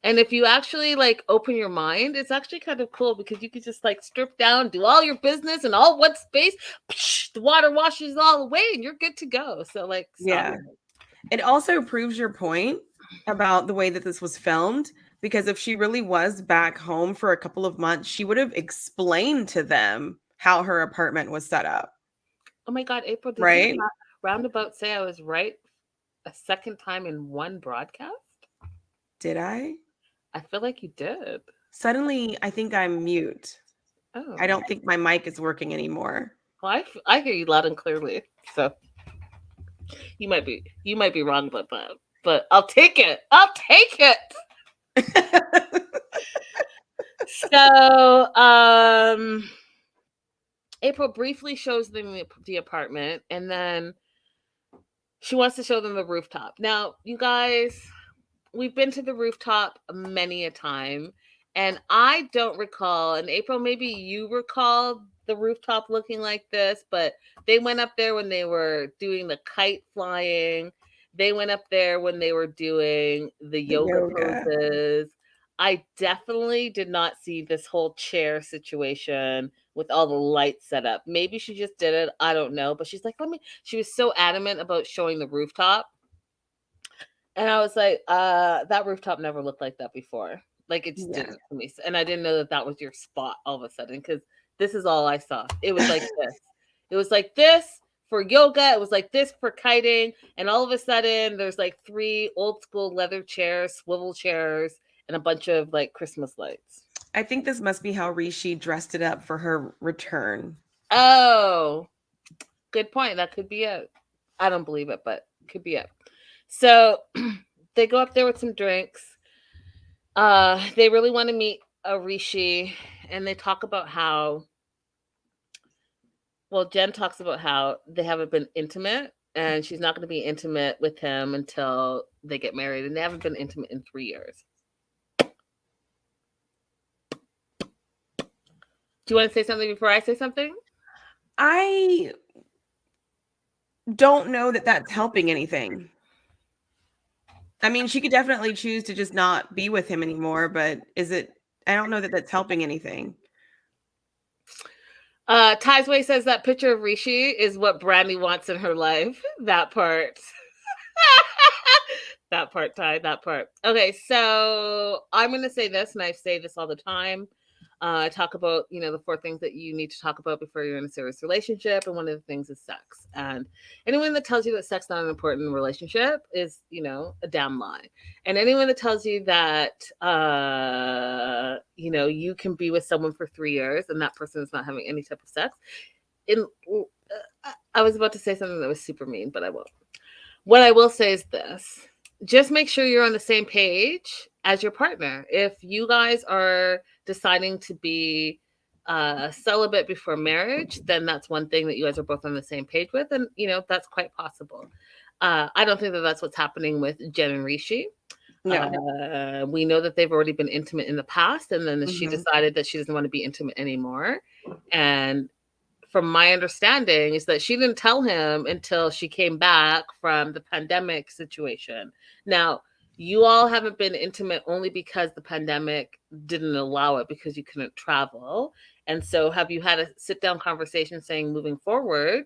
And if you actually like open your mind, it's actually kind of cool because you could just like strip down, do all your business in all one space. The water washes all away and you're good to go. So like, Yeah. It also proves your point about the way that this was filmed, because if she really was back home for a couple of months, she would have explained to them how her apartment was set up. Oh my God, April, did right? you roundabout say I was right a second time in one broadcast? Did I? I feel like you did. Suddenly, I think I'm mute. Oh. I don't think my mic is working anymore. Well, I hear you loud and clearly. So you might be wrong about that, but I'll take it. I'll take it. So, April briefly shows them the apartment, and then she wants to show them the rooftop. Now, you guys, we've been to the rooftop many a time, and I don't recall, and April, maybe you recall the rooftop looking like this, but they went up there when they were doing the kite flying. They went up there when they were doing the yoga poses. I definitely did not see this whole chair situation with all the lights set up. Maybe she just did it. I don't know. But she's like, she was so adamant about showing the rooftop. And I was like, that rooftop never looked like that before. Like, it just didn't to me. And I didn't know that that was your spot all of a sudden, because this is all I saw. It was like this. It was like this for yoga. It was like this for kiting. And all of a sudden, there's like 3 old school leather chairs, swivel chairs, and a bunch of like Christmas lights. I think this must be how Rishi dressed it up for her return. Oh, good point. That could be it. I don't believe it, but could be it. So they go up there with some drinks. They really want to meet Rishi, and they talk about how, well, Jen talks about how they haven't been intimate, and she's not going to be intimate with him until they get married, and they haven't been intimate in 3 years. Do you want to say something before I say something? I don't know that that's helping anything. I mean, she could definitely choose to just not be with him anymore, but I don't know that that's helping anything. Tizway says that picture of Rishi is what Brandy wants in her life. That part. That part, Ty, that part. Okay, so I'm going to say this, and I say this all the time. I talk about, the 4 things that you need to talk about before you're in a serious relationship. And one of the things is sex. And anyone that tells you that sex is not an important relationship is, a damn lie. And anyone that tells you that, you can be with someone for 3 years and that person is not having any type of sex. I was about to say something that was super mean, but I won't. What I will say is this. Just make sure you're on the same page as your partner. If you guys are deciding to be celibate before marriage, then that's one thing that you guys are both on the same page with. And, that's quite possible. I don't think that that's what's happening with Jen and Rishi. No. We know that they've already been intimate in the past. And then she decided that she doesn't want to be intimate anymore. And from my understanding is that she didn't tell him until she came back from the pandemic situation. Now, you all haven't been intimate only because the pandemic didn't allow it, because you couldn't travel. And so have you had a sit-down conversation saying, moving forward,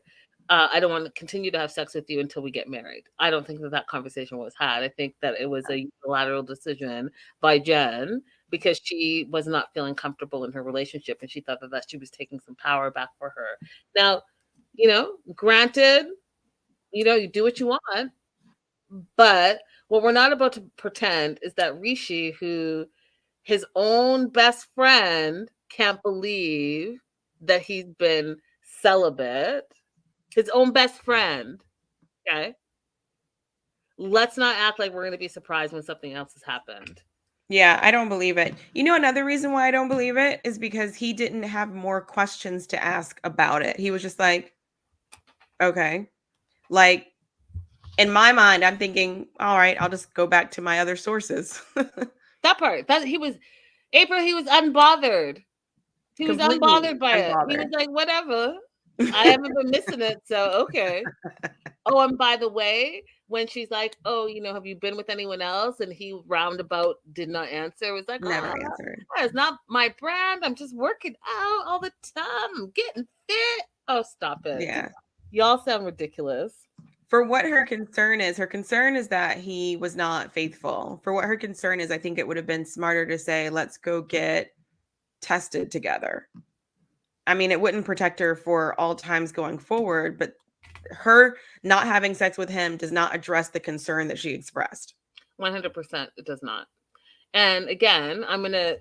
I don't want to continue to have sex with you until we get married? I don't think that conversation was had. I think that it was a unilateral decision by Jen, because she was not feeling comfortable in her relationship, and she thought that she was taking some power back for her. Now, granted, you do what you want, but what we're not about to pretend is that Rishi, who his own best friend can't believe that he's been celibate, his own best friend, okay? Let's not act like we're going to be surprised when something else has happened. Yeah, I don't believe it. Another reason why I don't believe it is because he didn't have more questions to ask about it. He was just like, okay. Like, in my mind, I'm thinking, all right, I'll just go back to my other sources. That part. He was unbothered. He was unbothered by it. He was like, whatever. I haven't been missing it, so okay. Oh, and by the way, when she's like, oh, have you been with anyone else? And he roundabout did not answer. It was like, Never answered. It's not my brand. I'm just working out all the time. I'm getting fit. Oh, stop it. Yeah. Y'all sound ridiculous. For what her concern is that he was not faithful. For what her concern is, I think it would have been smarter to say, let's go get tested together. I mean, it wouldn't protect her for all times going forward, but her not having sex with him does not address the concern that she expressed. 100% it does not. And again, I'm going to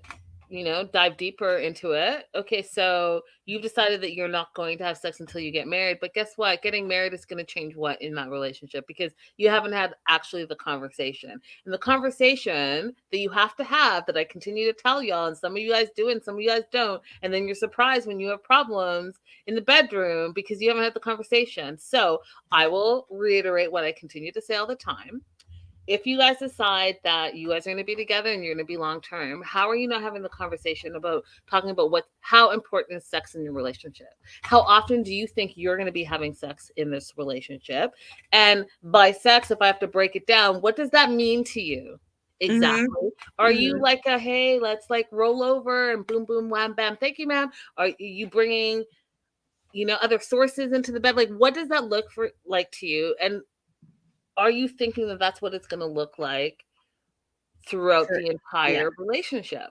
dive deeper into it. Okay, so you've decided that you're not going to have sex until you get married, but guess what? Getting married is going to change what in that relationship? Because you haven't had actually the conversation. And the conversation that you have to have, that I continue to tell y'all, and some of you guys do and some of you guys don't, and then you're surprised when you have problems in the bedroom because you haven't had the conversation. So I will reiterate what I continue to say all the time. If you guys decide that you guys are going to be together and you're going to be long term, how are you not having the conversation about talking about how important is sex in your relationship? How often do you think you're going to be having sex in this relationship? And by sex, if I have to break it down, what does that mean to you? Exactly. Mm-hmm. Are you like hey, let's like roll over and boom, boom, wham, bam, thank you, ma'am? Are you bringing, other sources into the bed? Like, what does that look like to you? And are you thinking that that's what it's going to look like throughout the entire relationship?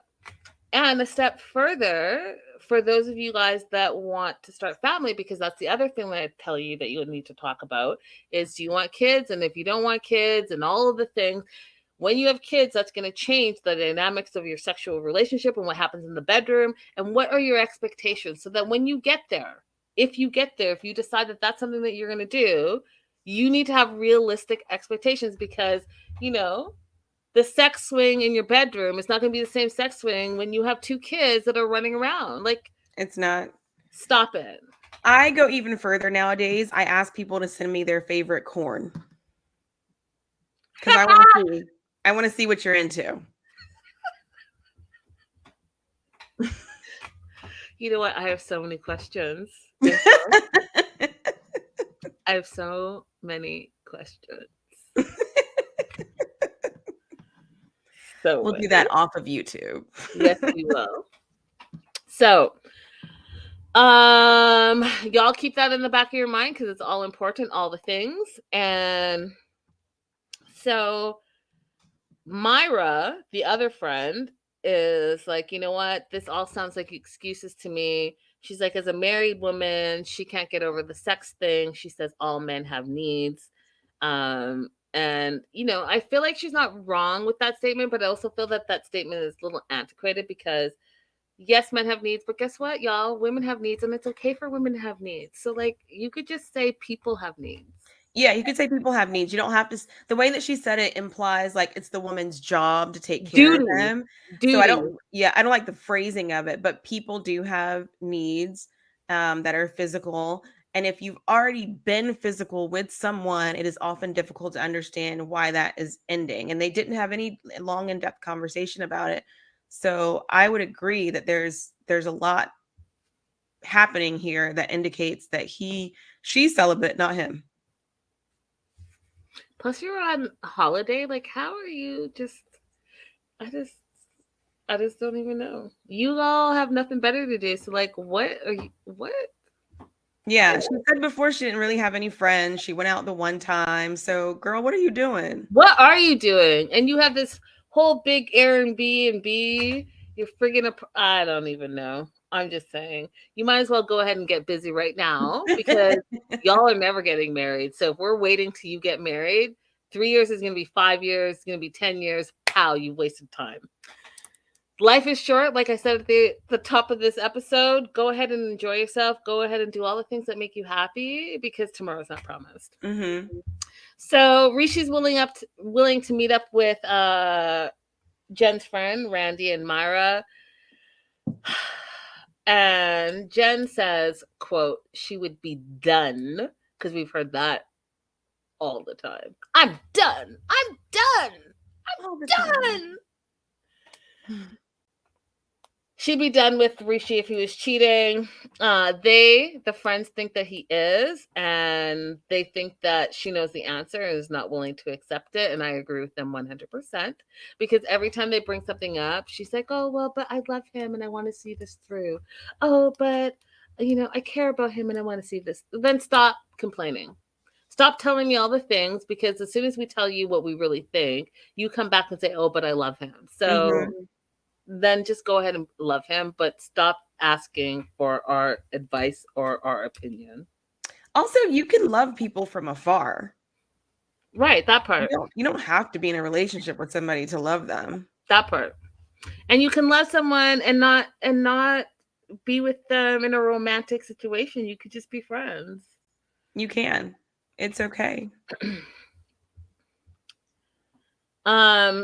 And a step further, for those of you guys that want to start family, because that's the other thing that I tell you that you need to talk about, is do you want kids? And if you don't want kids and all of the things, when you have kids, that's going to change the dynamics of your sexual relationship and what happens in the bedroom. And what are your expectations? So that when you get there, if you decide that that's something that you're going to do, you need to have realistic expectations, because, the sex swing in your bedroom is not going to be the same sex swing when you have two kids that are running around. Like, it's not. Stop it. I go even further nowadays. I ask people to send me their favorite corn, because I want to see what you're into. You know what? I have so many questions. I have so many questions. So we'll do that off of YouTube. Yes, we will. So, y'all keep that in the back of your mind, because it's all important, all the things. And so Myra, the other friend, is like, you know what? This all sounds like excuses to me. She's like, as a married woman, she can't get over the sex thing. She says all men have needs. And, I feel like she's not wrong with that statement, but I also feel that that statement is a little antiquated, because yes, men have needs, but guess what, y'all? Women have needs, and it's okay for women to have needs. So, like, you could just say people have needs. Yeah, you could say people have needs. You don't have to. The way that she said it implies like it's the woman's job to take care of them. So I don't like the phrasing of it, but people do have needs that are physical. And if you've already been physical with someone, it is often difficult to understand why that is ending. And they didn't have any long in-depth conversation about it. So I would agree that there's a lot happening here that indicates that she's celibate, not him. Plus, you're on holiday. Like, how are you I just don't even know. You all have nothing better to do. So, like, what? Yeah, she said before she didn't really have any friends. She went out the one time. So, girl, what are you doing? What are you doing? And you have this whole big Airbnb. You're friggin' I don't even know. I'm just saying, you might as well go ahead and get busy right now, because y'all are never getting married. So if we're waiting till you get married, 3 years is going to be 5 years, it's going to be 10 years. Pow, you wasted time. Life is short. Like I said at the top of this episode, go ahead and enjoy yourself. Go ahead and do all the things that make you happy, because tomorrow's not promised. Mm-hmm. So Rishi's willing to meet up with Jen's friend, Randy and Myra. And Jen says, quote, she would be done, because we've heard that all the time. I'm done. I'm done. I'm done. she'd be done with Rishi if he was cheating. The friends think that he is, and they think that she knows the answer and is not willing to accept it. And I agree with them 100%, because every time they bring something up, she's like, oh, well, but I love him and I want to see this through. Oh, but, I care about him and I want to see this. Then stop complaining. Stop telling me all the things, because as soon as we tell you what we really think, you come back and say, oh, but I love him. So then just go ahead and love him, but stop asking for our advice or our opinion. Also, you can love people from afar. Right, that part. You don't have to be in a relationship with somebody to love them. That part. And you can love someone and not be with them in a romantic situation. You could just be friends. You can. It's okay.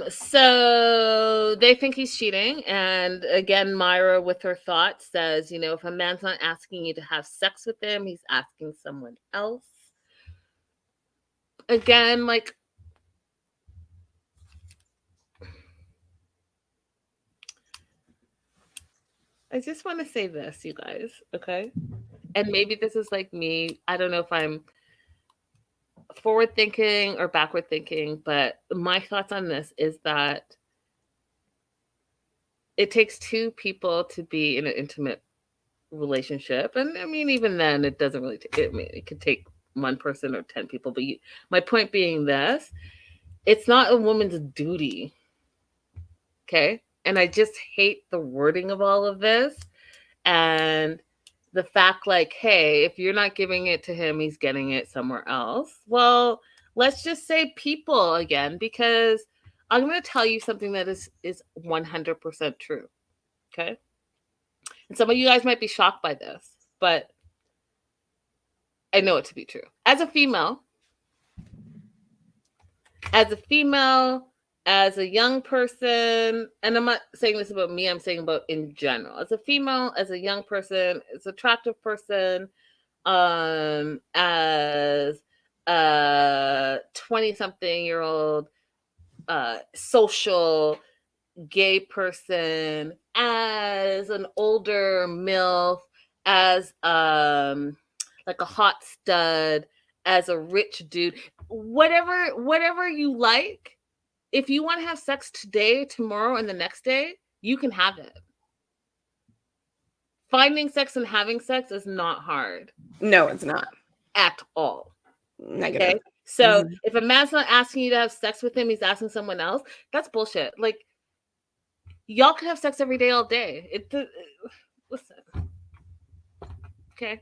So they think he's cheating. And again, Myra with her thoughts says, if a man's not asking you to have sex with him, he's asking someone else. Again, like, I just want to say this, you guys, okay? And maybe this is like me. I don't know if I'm forward thinking or backward thinking, but my thoughts on this is that it takes two people to be in an intimate relationship. And I mean, even then, it doesn't really it could take one person or 10 people. But my point being this, it's not a woman's duty. Okay? And I just hate the wording of all of this. And the fact, like, hey, if you're not giving it to him, he's getting it somewhere else. Well, let's just say people again, because I'm going to tell you something that is 100% true. Okay? And some of you guys might be shocked by this, but I know it to be true. As a female, as a young person, and I'm not saying this about me, I'm saying about in general. As a female, as a young person, as an attractive person, as a 20-something-year-old social gay person, as an older MILF, as like a hot stud, as a rich dude, whatever you like. If you want to have sex today, tomorrow, and the next day, you can have it. Finding sex and having sex is not hard. No, it's not. At all. Negative. Okay? So if a man's not asking you to have sex with him, he's asking someone else, that's bullshit. Like, y'all can have sex every day, all day. Listen. Okay?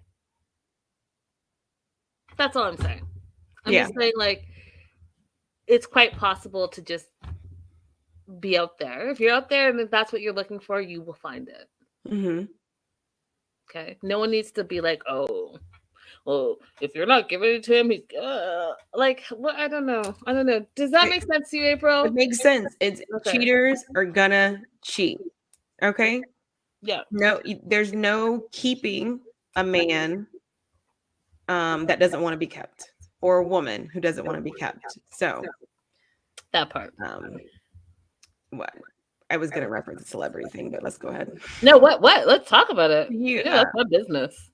That's all I'm saying. I'm just saying, like, it's quite possible to just be out there. If you're out there and if that's what you're looking for, you will find it. Okay? No one needs to be like, oh, well, if you're not giving it to him, he's like, what? I don't know. Does that make sense to you, April? It makes sense. It's cheaters are gonna cheat. Okay? Yeah. No, there's no keeping a man that doesn't want to be kept, or a woman who doesn't want to be kept. So that part. What? I was gonna reference a celebrity thing, but let's go ahead. No, what? Let's talk about it. That's my business.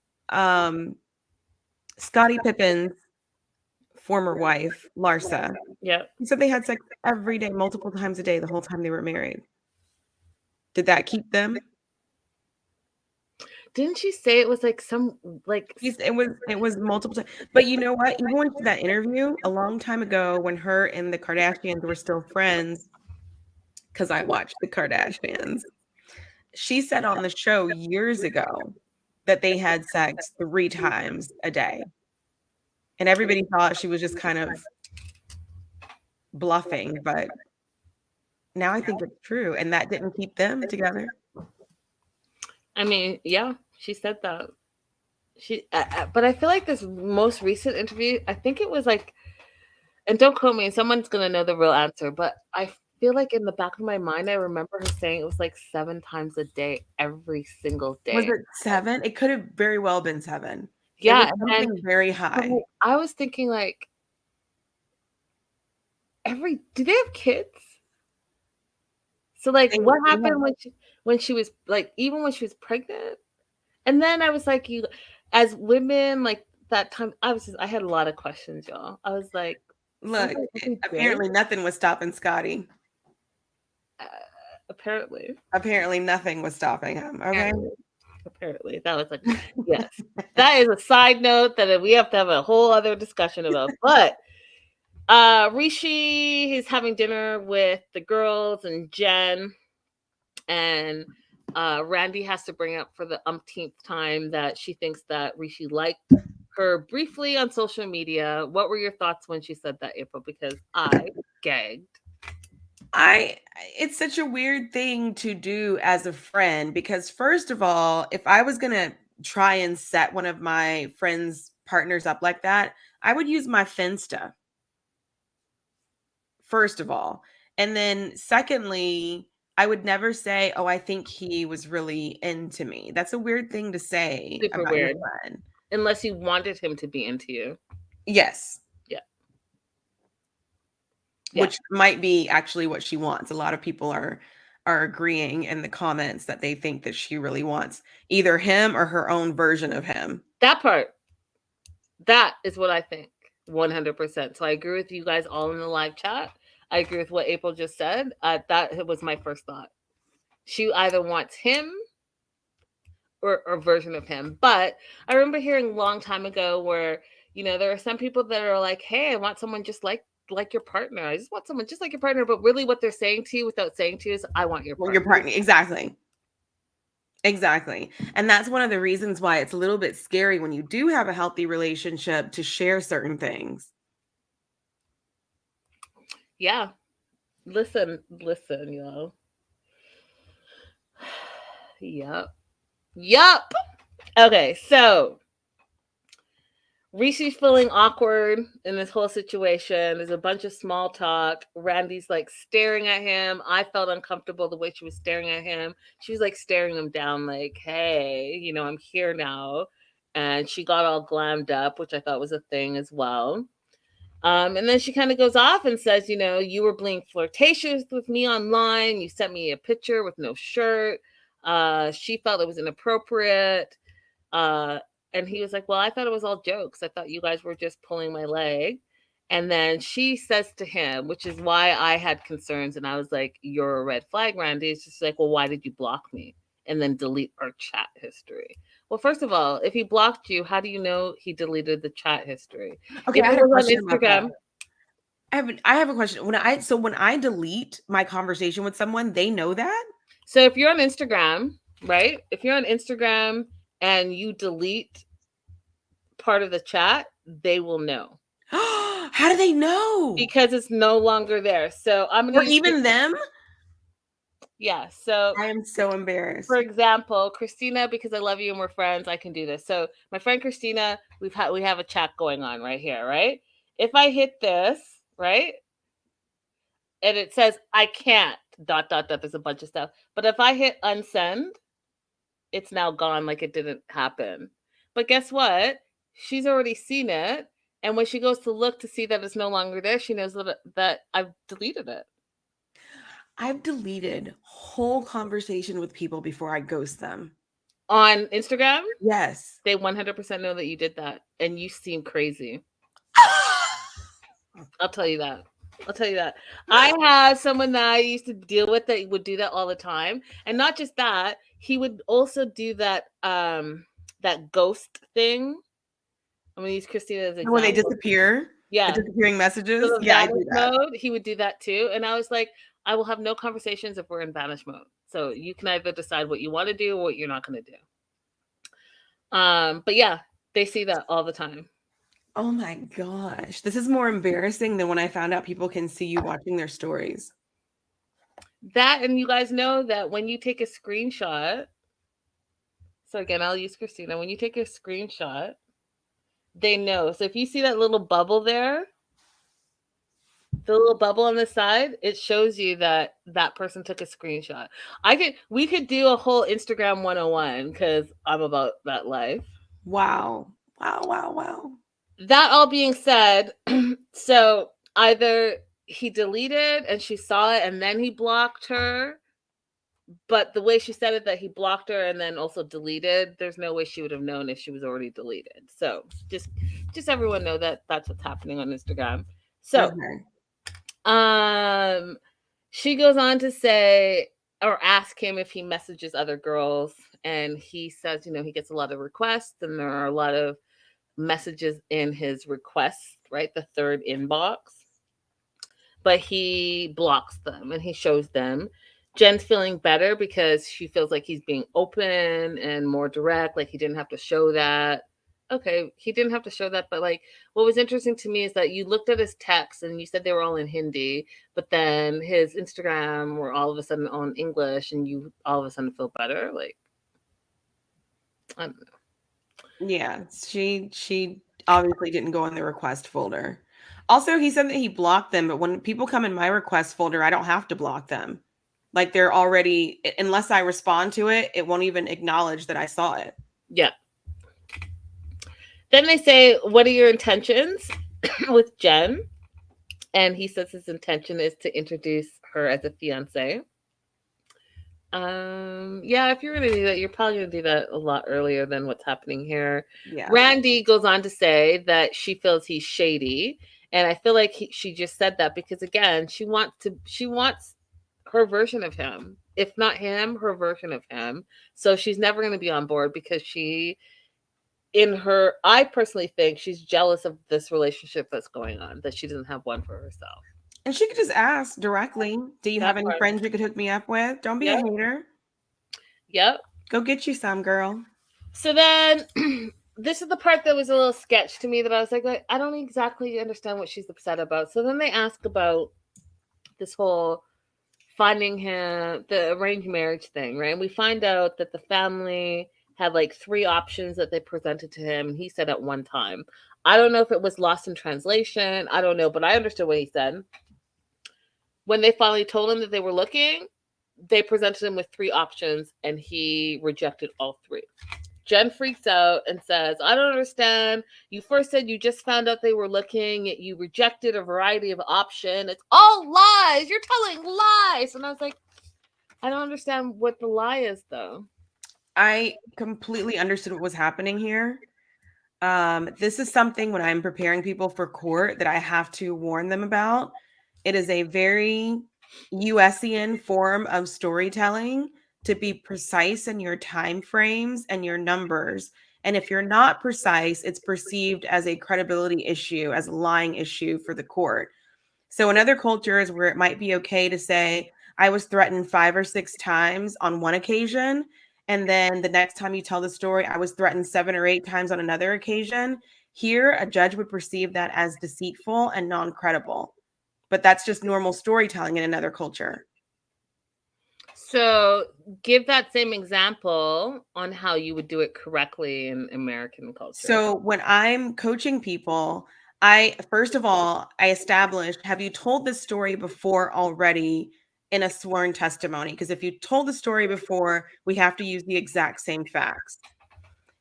Scottie Pippen's former wife, Larsa. Yeah. He said they had sex every day, multiple times a day, the whole time they were married. Did that keep them? Didn't she say it was like some like it was multiple times? But you know what? Even when that interview a long time ago, when her and the Kardashians were still friends, because I watched the Kardashians, she said on the show years ago that they had sex 3 times a day. And everybody thought she was just kind of bluffing, but now I think it's true. And that didn't keep them together. I mean, yeah, she said that. But I feel like this most recent interview, I think it was like, and don't quote me, someone's going to know the real answer, but I feel like in the back of my mind, I remember her saying it was like 7 times a day, every single day. Was it 7? It could have very well been 7. Yeah. Something very high. I was thinking like, do they have kids? So like, And what you happened when she was like, even when she was pregnant? And then I was like, you, as women, like that time, I had a lot of questions, y'all. I was like, look, something every day. apparently nothing was stopping Scotty. Uh, apparently, Apparently nothing was stopping him. Okay. apparently, that was like, yes, that is a side note that we have to have a whole other discussion about. But Rishi is having dinner with the girls and Jen, and Randy has to bring up for the umpteenth time that she thinks that Rishi liked her briefly on social media. What were your thoughts when she said that, April? Because I gagged. It's such a weird thing to do as a friend because first of all, if I was going to try and set one of my friends' partners up like that, I would use my Finsta. First of all. And then secondly, I would never say, "Oh, I think he was really into me." That's a weird thing to say Super about your weird. friend. Unless you wanted him to be into you. Yes. Yeah. Yeah. Which might be actually what she wants. A lot of people are agreeing in the comments that they think that she really wants either him or her own version of him. That part. That is what I think. 100%. So I agree with you guys all in the live chat. I agree with what April just said. That was my first thought. She either wants him or a version of him. But I remember hearing a long time ago where, there are some people that are like, hey, I want someone just like your partner. I just want someone just like your partner. But really what they're saying to you without saying to you is, I want your Well, partner. your partner. Exactly. Exactly. And that's one of the reasons why it's a little bit scary when you do have a healthy relationship to share certain things. Yeah. Listen, y'all. Yup. Okay, so Rishi's feeling awkward in this whole situation. There's a bunch of small talk. Randy's like staring at him. I felt uncomfortable the way she was staring at him. She was like staring him down, like, hey, I'm here now. And she got all glammed up, which I thought was a thing as well. And then she kind of goes off and says, you were being flirtatious with me online. You sent me a picture with no shirt. She felt it was inappropriate. Uh, and he was like, well, I thought it was all jokes. I thought you guys were just pulling my leg. And then she says to him, which is why I had concerns. And I was like, you're a red flag, Randy. It's just like, well, why did you block me? And then delete our chat history. Well, first of all, if he blocked you, how do you know he deleted the chat history? Okay, If I it had a was on question about that. Instagram. I have a question. When I delete my conversation with someone, they know that? So if you're on Instagram, right? If you're on Instagram and you delete part of the chat, they will know. How do they know? Because it's no longer there. So I'm gonna Or even them? Yeah. So I am so embarrassed. for example, Christina, because I love you and we're friends, I can do this. So my friend Christina, we have a chat going on right here, right? If I hit this, right? And it says I can't dot dot dot, there's a bunch of stuff. But if I hit unsend, it's now gone like it didn't happen. But guess what? She's already seen it. And when she goes to look to see that it's no longer there, she knows that I've deleted it. I've deleted whole conversation with people before I ghost them. On Instagram? Yes. They 100% know that you did that. And you seem crazy. I'll tell you that. I have someone that I used to deal with that would do that all the time. And not just that, he would also do that that ghost thing. I'm gonna use Christina as an example. When they disappear? Yeah. The disappearing messages? So the Yeah, I vanish do that. mode, he would do that too. And I was like, I will have no conversations if we're in vanish mode. So you can either decide what you want to do or what you're not gonna do. But yeah, they see that all the time. Oh my gosh. This is more embarrassing than when I found out people can see you watching their stories. That, and you guys know that when you take a screenshot, so again, I'll use Christina. When you take a screenshot, they know. So if you see that little bubble there, the little bubble on the side, it shows you that that person took a screenshot. We could do a whole Instagram 101 because I'm about that life. Wow. Wow. That all being said, so either he deleted and she saw it and then he blocked her, but the way she said it, that he blocked her and then also deleted, there's no way she would have known if she was already deleted. So just everyone know that that's what's happening on Instagram. So Okay. she goes on to say, or ask him if he messages other girls, and he says, he gets a lot of requests, and there are a lot of messages in his requests, right? The third inbox. But he blocks them and he shows them. Jen's feeling better because she feels like he's being open and more direct, like he didn't have to show that. Okay, he didn't have to show that, but like what was interesting to me is that you looked at his texts and you said they were all in Hindi, but then his Instagram were all of a sudden all in English, and you all of a sudden feel better. Like, I don't know. Yeah, she obviously didn't go in the request folder. Also, he said that he blocked them, but when people come in my request folder, I don't have to block them. Like they're already, unless I respond to it, it won't even acknowledge that I saw it. Yeah. Then they say, what are your intentions with Jen? And he says his intention is to introduce her as a fiance. Yeah, if you're gonna do that, you're probably gonna do that a lot earlier than what's happening here. Yeah. Randy goes on to say that she feels he's shady, and I feel like she just said that because again, she wants her version of him, if not him, her version of him. So she's never gonna be on board because I personally think she's jealous of this relationship that's going on, that she doesn't have one for herself. And she could just ask directly, do you have any friends you could hook me up with? Don't be a hater. Yep. Go get you some, girl. So then this is the part that was a little sketch to me, that I was like, I don't exactly understand what she's upset about. So then they ask about this whole finding him, the arranged marriage thing, right? And we find out that the family had like 3 options that they presented to him, and he said at one time. I don't know if it was lost in translation. I don't know, but I understood what he said. When they finally told him that they were looking, they presented him with 3 options, and he rejected all 3. Jen freaks out and says, I don't understand. You first said you just found out they were looking. You rejected a variety of options. It's all lies. You're telling lies. And I was like, I don't understand what the lie is, though. I completely understood what was happening here. This is something when I'm preparing people for court that I have to warn them about. It is a very USian form of storytelling to be precise in your time frames and your numbers. And if you're not precise, it's perceived as a credibility issue, as a lying issue for the court. So in other cultures where it might be okay to say, I was threatened 5 or 6 times on one occasion, and then the next time you tell the story, I was threatened 7 or 8 times on another occasion. Here, a judge would perceive that as deceitful and non-credible. But that's just normal storytelling in another culture. So give that same example on how you would do it correctly in American culture. So when I'm coaching people, first of all, I establish, have you told this story before already in a sworn testimony? Because if you told the story before, we have to use the exact same facts.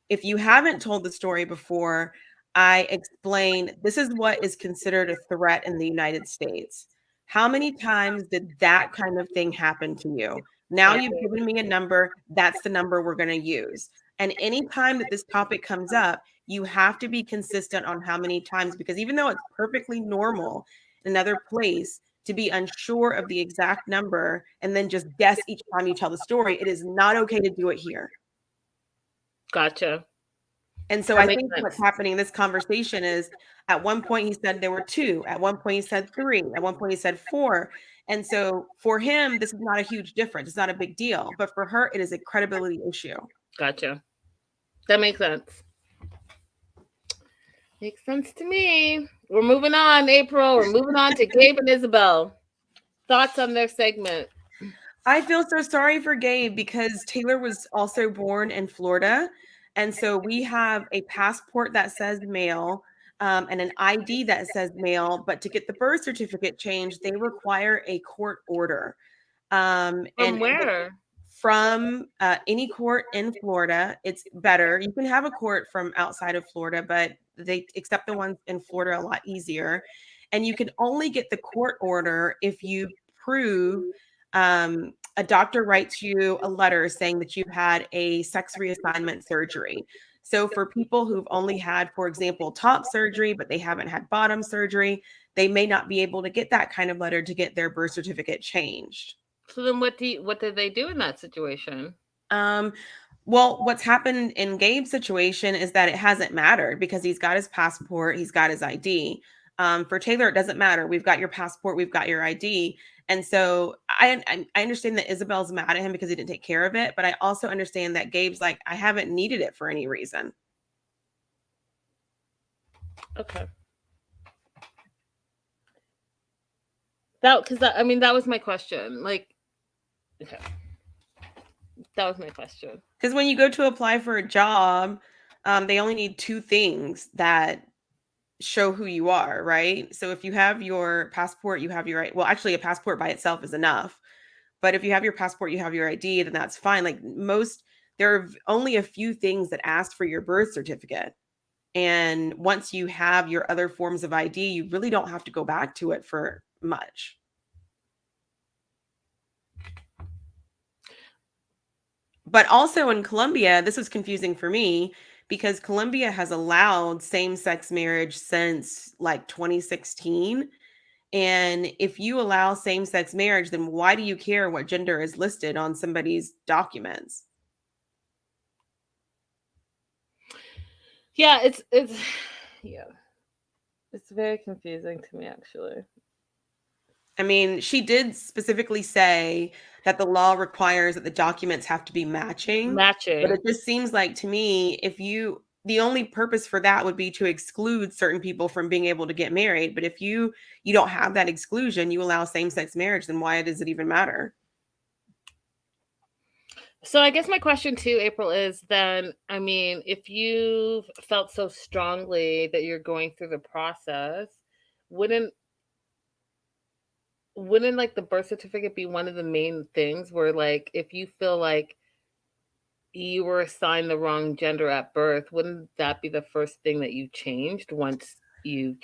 If you haven't told the story before, I explain this is what is considered a threat in the United States. How many times did that kind of thing happen to you? Now you've given me a number. That's the number we're going to use. And anytime that this topic comes up, you have to be consistent on how many times, because even though it's perfectly normal in another place to be unsure of the exact number and then just guess each time you tell the story, it is not okay to do it here. Gotcha. And so I think what's happening in this conversation is at one point he said there were 2, at one point he said 3, at one point he said 4. And so for him, this is not a huge difference. It's not a big deal. But for her, it is a credibility issue. Gotcha. That makes sense. Makes sense to me. We're moving on, April. We're moving on to Gabe and Isabelle. Thoughts on their segment? I feel so sorry for Gabe because Taylor was also born in Florida. And so we have a passport that says male and an ID that says male. But to get the birth certificate changed, they require a court order. From where? From any court in Florida. It's better. You can have a court from outside of Florida, but they accept the ones in Florida a lot easier. And you can only get the court order if you prove a doctor writes you a letter saying that you had a sex reassignment surgery. So for people who've only had, for example, top surgery, but they haven't had bottom surgery, they may not be able to get that kind of letter to get their birth certificate changed. So then what did they do in that situation? Well, what's happened in Gabe's situation is that it hasn't mattered because he's got his passport, he's got his ID. For Taylor, it doesn't matter. We've got your passport, we've got your ID. And so I understand that Isabel's mad at him because he didn't take care of it, but I also understand that Gabe's like, I haven't needed it for any reason. Okay. That was my question. Like, okay. That was my question. Because when you go to apply for a job, they only need two things that show who you are, right? So if you have your passport, you have your well, actually a passport by itself is enough. But if you have your passport, you have your ID, then that's fine. Like there are only a few things that ask for your birth certificate. And once you have your other forms of ID, you really don't have to go back to it for much. But also in Colombia, this was confusing for me because Colombia has allowed same-sex marriage since like 2016. And if you allow same-sex marriage, then why do you care what gender is listed on somebody's documents? Yeah, it's yeah. It's very confusing to me, actually. I mean, she did specifically say that the law requires that the documents have to be matching. But it just seems like to me, the only purpose for that would be to exclude certain people from being able to get married. But if you don't have that exclusion, you allow same-sex marriage, then why does it even matter? So I guess my question too, April, is then, I mean, if you felt so strongly that you're going through the process, wouldn't like the birth certificate be one of the main things where, like, if you feel like you were assigned the wrong gender at birth, wouldn't that be the first thing that you changed once you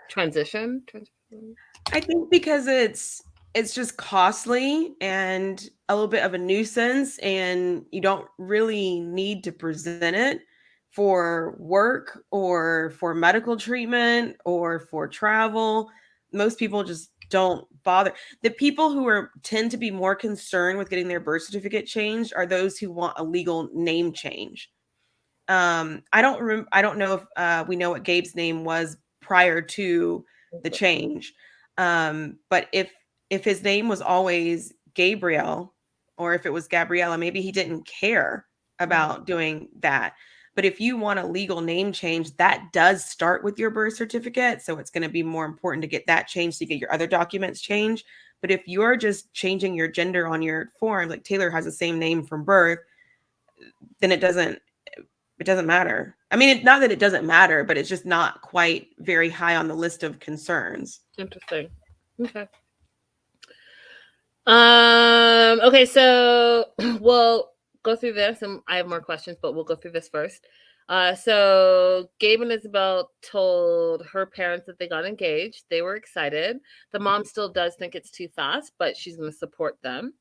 transition? I think because it's just costly and a little bit of a nuisance, and you don't really need to present it for work or for medical treatment or for travel. Most people just don't bother. The people who tend to be more concerned with getting their birth certificate changed are those who want a legal name change. I don't know if we know what Gabe's name was prior to the change. But if his name was always Gabriel, or if it was Gabriella, maybe he didn't care about doing that. But if you want a legal name change, that does start with your birth certificate. So it's going to be more important to get that changed to get your other documents changed. But if you're just changing your gender on your form, like Taylor has the same name from birth, then it doesn't matter. I mean, not that it doesn't matter, but it's just not quite very high on the list of concerns. Interesting. Okay. Okay, so we'll go through this, and I have more questions, but we'll go through this first. So Gabe and Isabelle told her parents that they got engaged. They were excited. The mom still does think it's too fast, but she's going to support them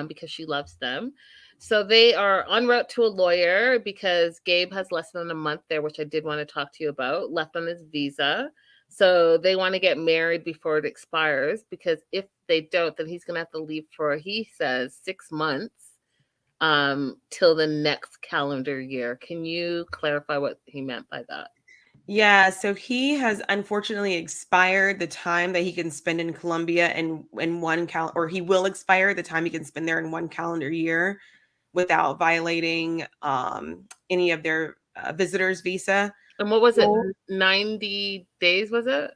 because she loves them. So they are en route to a lawyer because Gabe has less than a month there, which I did want to talk to you about, left on his visa. So they want to get married before it expires, because if they don't, then he's going to have to leave for, he says, 6 months till the next calendar year. Can you clarify what he meant by that? Yeah, so he has unfortunately expired the time that he can spend in Colombia in one or he will expire the time he can spend there in one calendar year without violating any of their visitors visa. And what was it? 90 days, was it?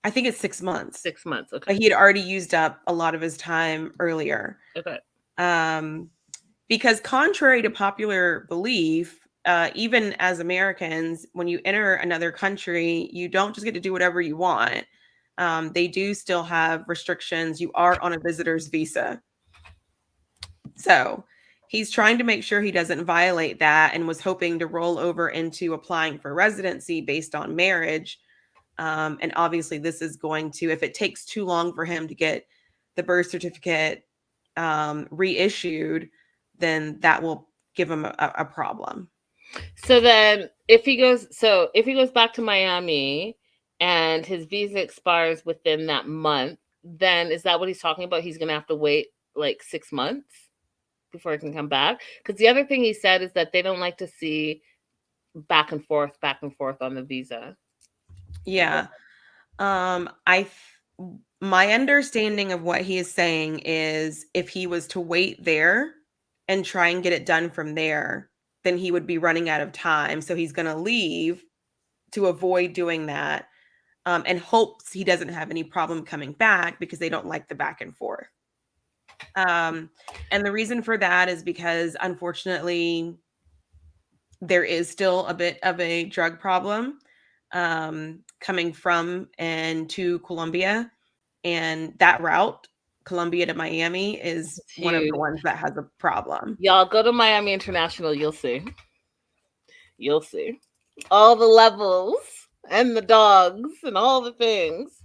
I think it's 6 months. 6 months, okay. But he had already used up a lot of his time earlier. Okay. Because contrary to popular belief, even as Americans, when you enter another country, you don't just get to do whatever you want. They do still have restrictions. You are on a visitor's visa. So he's trying to make sure he doesn't violate that, and was hoping to roll over into applying for residency based on marriage. And obviously this is going to, if it takes too long for him to get the birth certificate reissued, then that will give him a problem. So then if he goes back to Miami and his visa expires within that month, then is that what he's talking about? He's going to have to wait like 6 months before he can come back? Because the other thing he said is that they don't like to see back and forth on the visa. Yeah. My understanding of what he is saying is if he was to wait there and try and get it done from there, then he would be running out of time. So he's going to leave to avoid doing that, and hopes he doesn't have any problem coming back because they don't like the back and forth. And the reason for that is because, unfortunately, there is still a bit of a drug problem coming from and to Colombia. And that route, Colombia to Miami, is one of the ones that has a problem. Y'all go to Miami International, you'll see. You'll see. All the levels and the dogs and all the things.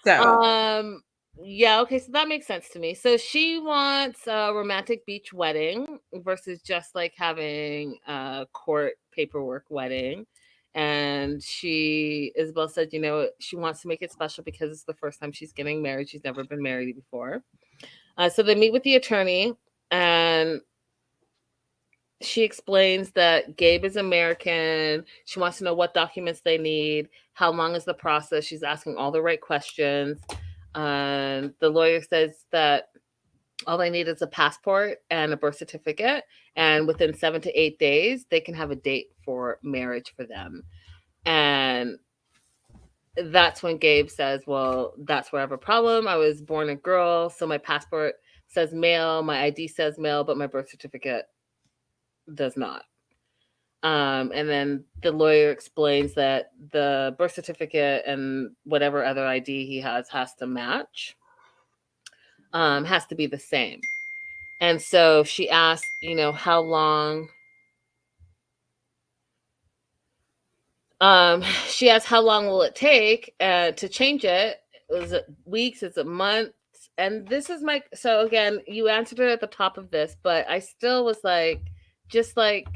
So, yeah, okay, so that makes sense to me. So she wants a romantic beach wedding versus just like having a court paperwork wedding. And Isabelle said, she wants to make it special because it's the first time she's getting married. She's never been married before. So they meet with the attorney, and she explains that Gabe is American. She wants to know what documents they need. How long is the process? She's asking all the right questions. The lawyer says that all they need is a passport and a birth certificate. And within 7 to 8 days, they can have a date for marriage for them. And that's when Gabe says, well, that's where I have a problem. I was born a girl, so my passport says male, my ID says male, but my birth certificate does not. And then the lawyer explains that the birth certificate and whatever other ID he has to match, has to be the same. And so she asked, how long. She asked, how long will it take to change it? Was it weeks? Is it months? And this is so again, you answered it at the top of this, but I still was like, just like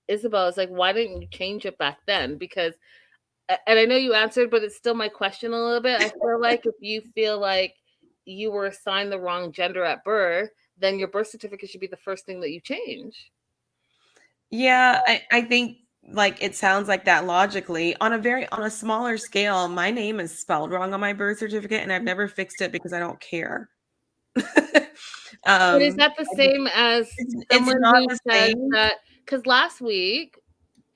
Isabelle is like, why didn't you change it back then? Because, and I know you answered, but it's still my question a little bit. I feel like if you feel like you were assigned the wrong gender at birth, then your birth certificate should be the first thing that you change. Yeah, I think like it sounds like that logically. On a smaller scale, my name is spelled wrong on my birth certificate, and I've never fixed it because I don't care. But is that the same as someone who says that? Because last week,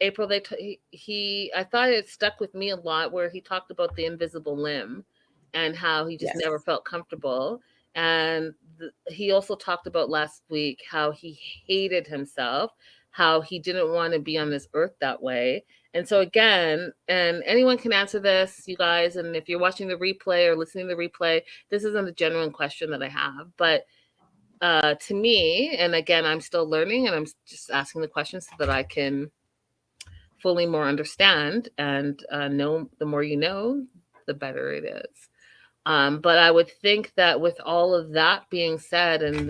April, I thought it stuck with me a lot where he talked about the invisible limb and how he just never felt comfortable. And he also talked about last week how he hated himself, how he didn't want to be on this earth that way. And so again, and anyone can answer this, you guys, and if you're watching the replay or listening to the replay, this isn't a genuine question that I have, but to me, and again, I'm still learning and I'm just asking the questions so that I can fully more understand and know. The more you know, the better it is. But I would think that with all of that being said, and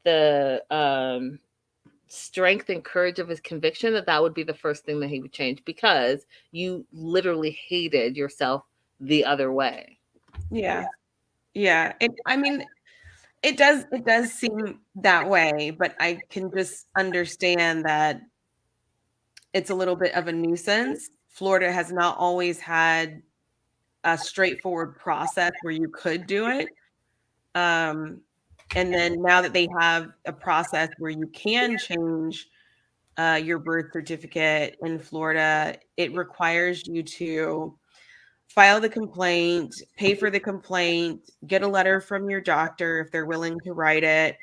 the strength and courage of his conviction, that would be the first thing that he would change, because you literally hated yourself the other way. Yeah. I mean, it does seem that way, but I can just understand that it's a little bit of a nuisance. Florida has not always had a straightforward process where you could do it. And then now that they have a process where you can change your birth certificate in Florida, it requires you to file the complaint, pay for the complaint, get a letter from your doctor if they're willing to write it,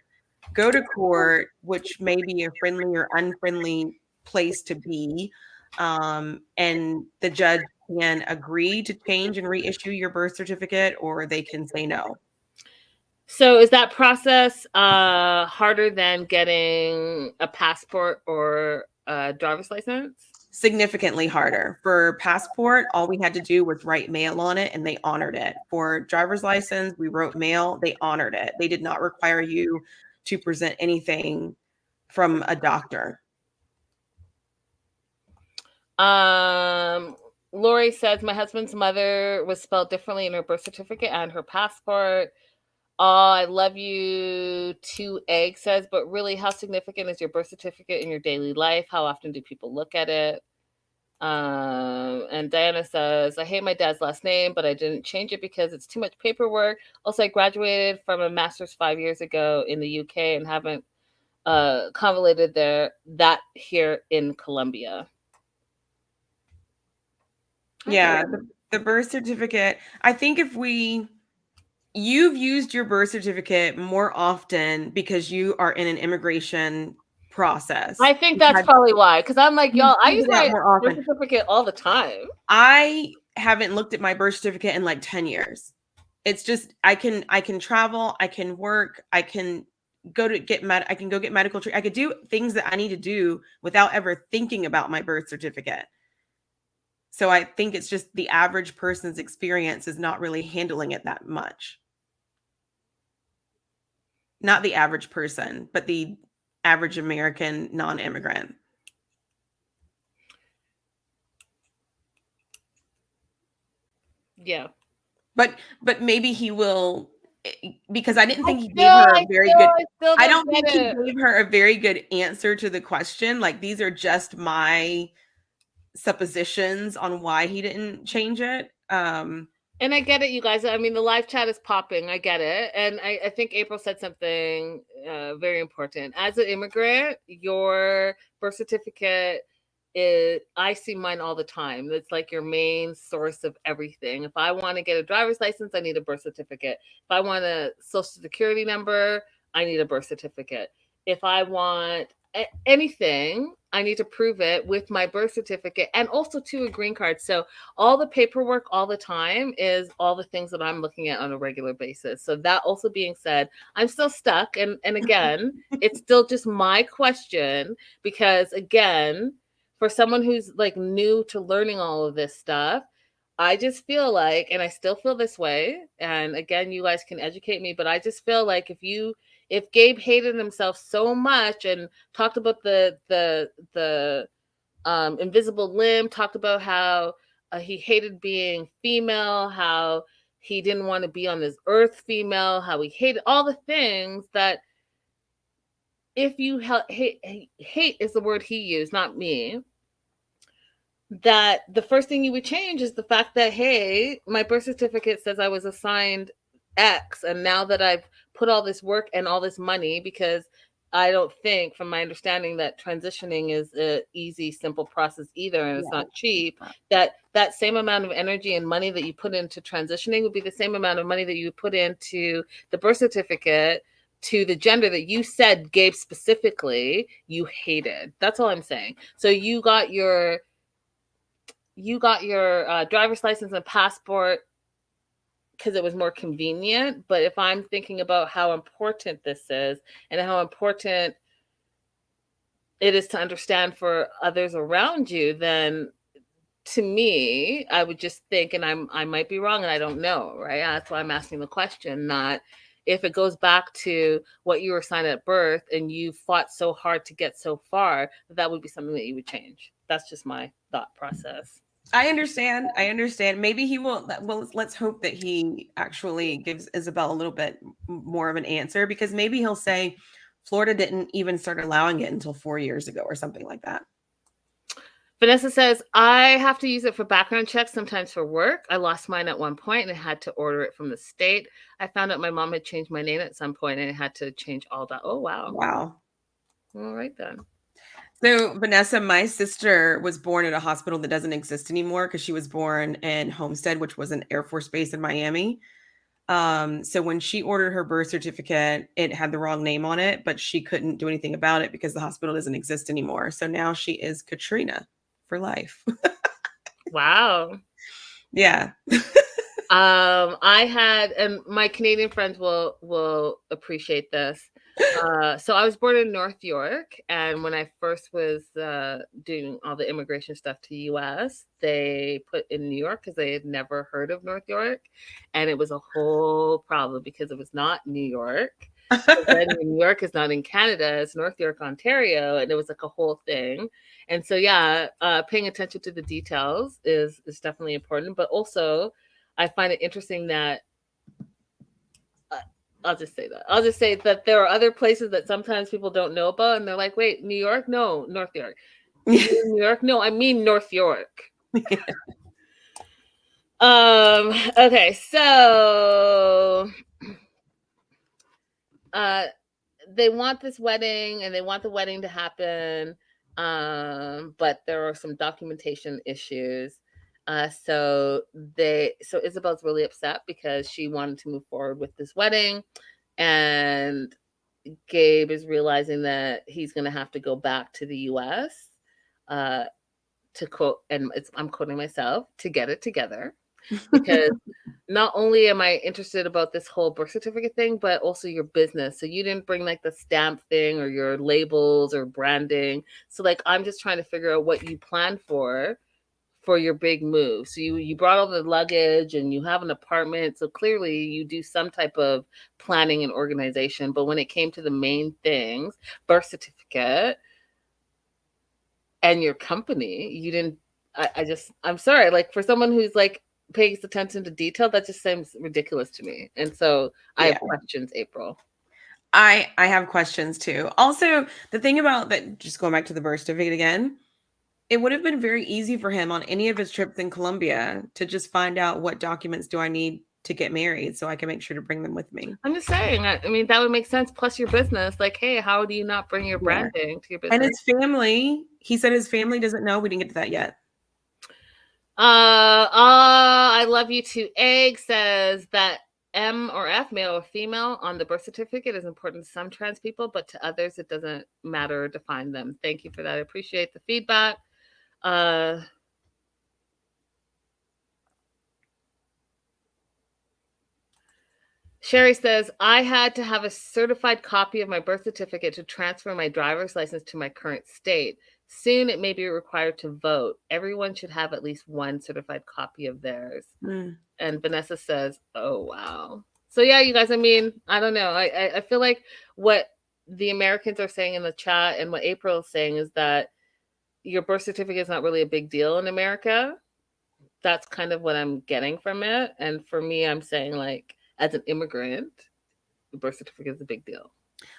go to court, which may be a friendly or unfriendly place to be. And the judge can agree to change and reissue your birth certificate, or they can say no. So is that process harder than getting a passport or a driver's license? significantly harder. For passport, all we had to do was write mail on it, and they honored it. For driver's license, we wrote mail, they honored it. They did not require you to present anything from a doctor. Lori says, my husband's mother was spelled differently in her birth certificate and her passport. Oh, I love you. 2 Egg says, but really, how significant is your birth certificate in your daily life? How often do people look at it? And Diana says, I hate my dad's last name, but I didn't change it because it's too much paperwork. Also, I graduated from a master's 5 years ago in the UK and haven't convoluted that here in Colombia. Yeah, the birth certificate. I think you've used your birth certificate more often because you are in an immigration process. I think that's probably why. Because I'm like, y'all, I use my more birth often. certificate all the time. I haven't looked at my birth certificate in like 10 years. It's just I can travel, I can work, I can go get medical treatment. I could do things that I need to do without ever thinking about my birth certificate. So I think it's just the average person's experience is not really handling it that much. Not the average person, but the average American non-immigrant. Yeah. But maybe he will, because I didn't think he gave her a very good. I don't think he gave her a very good answer to the question. Like, these are just my suppositions on why he didn't change it. And I get it, you guys. I mean, the live chat is popping. I get it. And I think April said something very important. As an immigrant, your birth certificate I see mine all the time. It's like your main source of everything. If I want to get a driver's license, I need a birth certificate. If I want a social security number, I need a birth certificate. If I want anything, I need to prove it with my birth certificate and also to a green card. So all the paperwork all the time is all the things that I'm looking at on a regular basis. So that also being said, I'm still stuck. And again, it's still just my question because again, for someone who's like new to learning all of this stuff, I just feel like, and I still feel this way, and again, you guys can educate me, but I just feel like if Gabe hated himself so much and talked about the invisible limb, talked about how he hated being female, how he didn't want to be on this earth female, how he hated all the things that if you hate is the word he used, not me, that the first thing you would change is the fact that, hey, my birth certificate says I was assigned X, and now that I've put all this work and all this money, because I don't think, from my understanding, that transitioning is an easy, simple process either, and it's not cheap, that same amount of energy and money that you put into transitioning would be the same amount of money that you put into the birth certificate to the gender that you said, Gabe, specifically, you hated. That's all I'm saying. So you got your driver's license and passport because it was more convenient. But if I'm thinking about how important this is and how important it is to understand for others around you, then to me, I would just think, and I might be wrong and I don't know, right? That's why I'm asking the question, not if it goes back to what you were assigned at birth and you fought so hard to get so far, that would be something that you would change. That's just my thought process. I understand. Maybe he will. Well, let's hope that he actually gives Isabelle a little bit more of an answer, because maybe he'll say Florida didn't even start allowing it until 4 years ago or something like that. Vanessa says, I have to use it for background checks, sometimes for work. I lost mine at one point and I had to order it from the state. I found out my mom had changed my name at some point and I had to change all that. Oh, wow. Wow. All right, then. So, Vanessa, my sister was born at a hospital that doesn't exist anymore because she was born in Homestead, which was an Air Force base in Miami. So when she ordered her birth certificate, it had the wrong name on it, but she couldn't do anything about it because the hospital doesn't exist anymore. So now she is Katrina for life. Wow. Yeah. I had, and my Canadian friends will appreciate this. So I was born in North York, and when I first was doing all the immigration stuff to US, they put in New York because they had never heard of North York, and it was a whole problem because it was not New York. Then New York is not in Canada, it's North York, Ontario, and it was like a whole thing. And so yeah, paying attention to the details is definitely important, but also I find it interesting that I'll just say that. I'll just say that there are other places that sometimes people don't know about, and they're like, "Wait, New York? No, North York. New York? No, I mean North York." Okay, so they want this wedding and they want the wedding to happen, but there are some documentation issues. So Isabel's really upset because she wanted to move forward with this wedding, and Gabe is realizing that he's going to have to go back to the US to quote, and I'm quoting myself, to get it together. Because not only am I interested about this whole birth certificate thing, but also your business. So you didn't bring like the stamp thing or your labels or branding. So like I'm just trying to figure out what you plan for your big move. So you brought all the luggage and you have an apartment. So clearly you do some type of planning and organization. But when it came to the main things, birth certificate and your company, you didn't. I'm sorry. Like for someone who's like pays attention to detail, that just seems ridiculous to me. And so I have questions, April. I have questions too. Also, the thing about that, just going back to the birth certificate again, it would have been very easy for him on any of his trips in Colombia to just find out what documents do I need to get married so I can make sure to bring them with me. I'm just saying, I mean, that would make sense. Plus your business, like, hey, how do you not bring your branding to your business? And his family, he said his family doesn't know. We didn't get to that yet. I love you too. Egg says that M or F, male or female, on the birth certificate is important to some trans people, but to others it doesn't matter or define them. Thank you for that. I appreciate the feedback. Sherry says, I had to have a certified copy of my birth certificate to transfer my driver's license to my current state. Soon it may be required to vote. Everyone should have at least one certified copy of theirs. And Vanessa says, oh, wow. So yeah, you guys, I mean, I don't know. I feel like what the Americans are saying in the chat and what April is saying is that your birth certificate is not really a big deal in America. That's kind of what I'm getting from it. And for me, I'm saying like, as an immigrant, the birth certificate is a big deal.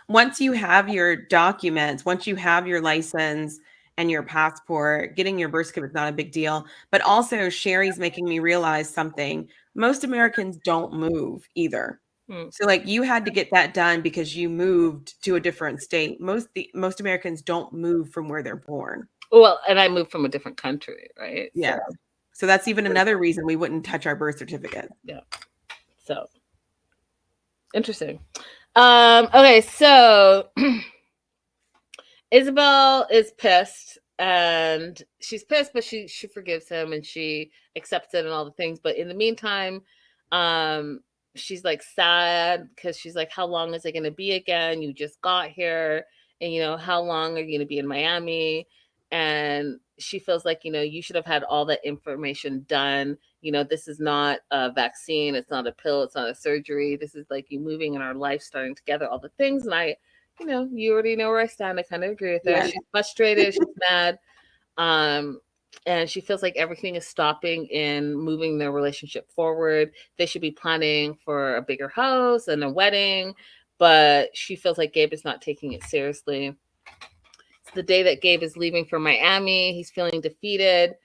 Once you have your documents, once you have your license and your passport, getting your birth certificate is not a big deal. But also, Sherry's making me realize something. Most Americans don't move either. So like you had to get that done because you moved to a different state. Most Americans don't move from where they're born. Well, and I moved from a different country, right? Yeah. So that's even another reason we wouldn't touch our birth certificate. Yeah. So interesting. Okay, so Isabelle is pissed, and she's pissed, but she forgives him and she accepts it and all the things. But in the meantime, she's like sad because she's like, how long is it going to be again? You just got here, and you know, how long are you going to be in Miami? And she feels like, you know, you should have had all that information done. You know, this is not a vaccine, it's not a pill, it's not a surgery. This is like you moving in our life, starting together, all the things. And you know, you already know where I stand. I kind of agree with her. She's frustrated, she's mad. And she feels like everything is stopping in moving their relationship forward. They should be planning for a bigger house and a wedding, but she feels like Gabe is not taking it seriously. It's the day that Gabe is leaving for Miami. He's feeling defeated.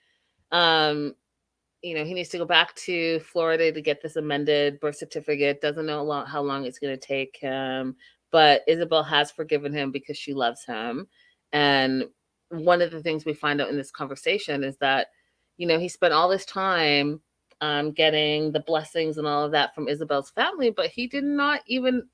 You know, he needs to go back to Florida to get this amended birth certificate. Doesn't know how long it's going to take him, but Isabelle has forgiven him because she loves him. And one of the things we find out in this conversation is that, you know, he spent all this time getting the blessings and all of that from Isabelle's family, but he did not even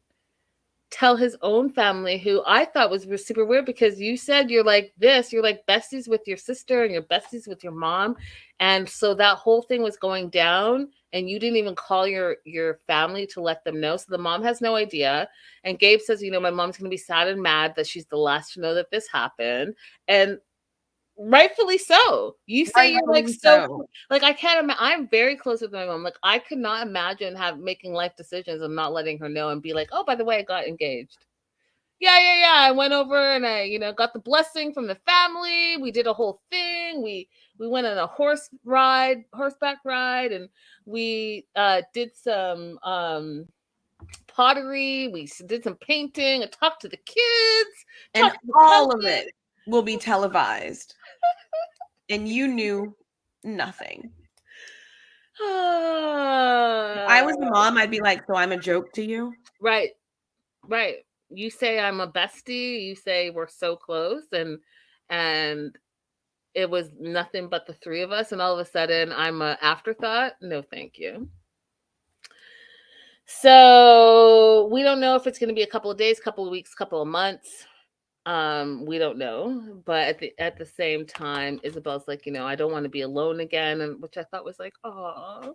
tell his own family, who I thought was super weird, because you said you're like besties with your sister and you're besties with your mom. And so that whole thing was going down and you didn't even call your family to let them know. So the mom has no idea. And Gabe says, my mom's going to be sad and mad that she's the last to know that this happened. And rightfully so. You say you're like so like, I can't imagine. I'm very close with my mom. Like, I could not imagine making life decisions and not letting her know and be like, oh, by the way, I got engaged. Yeah. I went over and I, got the blessing from the family. We did a whole thing. We went on a horseback ride, and we did some pottery. We did some painting. I talked to the kids. And all of it will be televised. And you knew nothing. If I was the mom, I'd be like, so I'm a joke to you? Right. You say I'm a bestie. You say we're so close, and it was nothing but the three of us, and all of a sudden I'm an afterthought. No, thank you. So we don't know if it's going to be a couple of days, couple of weeks, couple of months. We don't know, but at the same time, Isabelle's like, I don't want to be alone again, and which I thought was like, oh.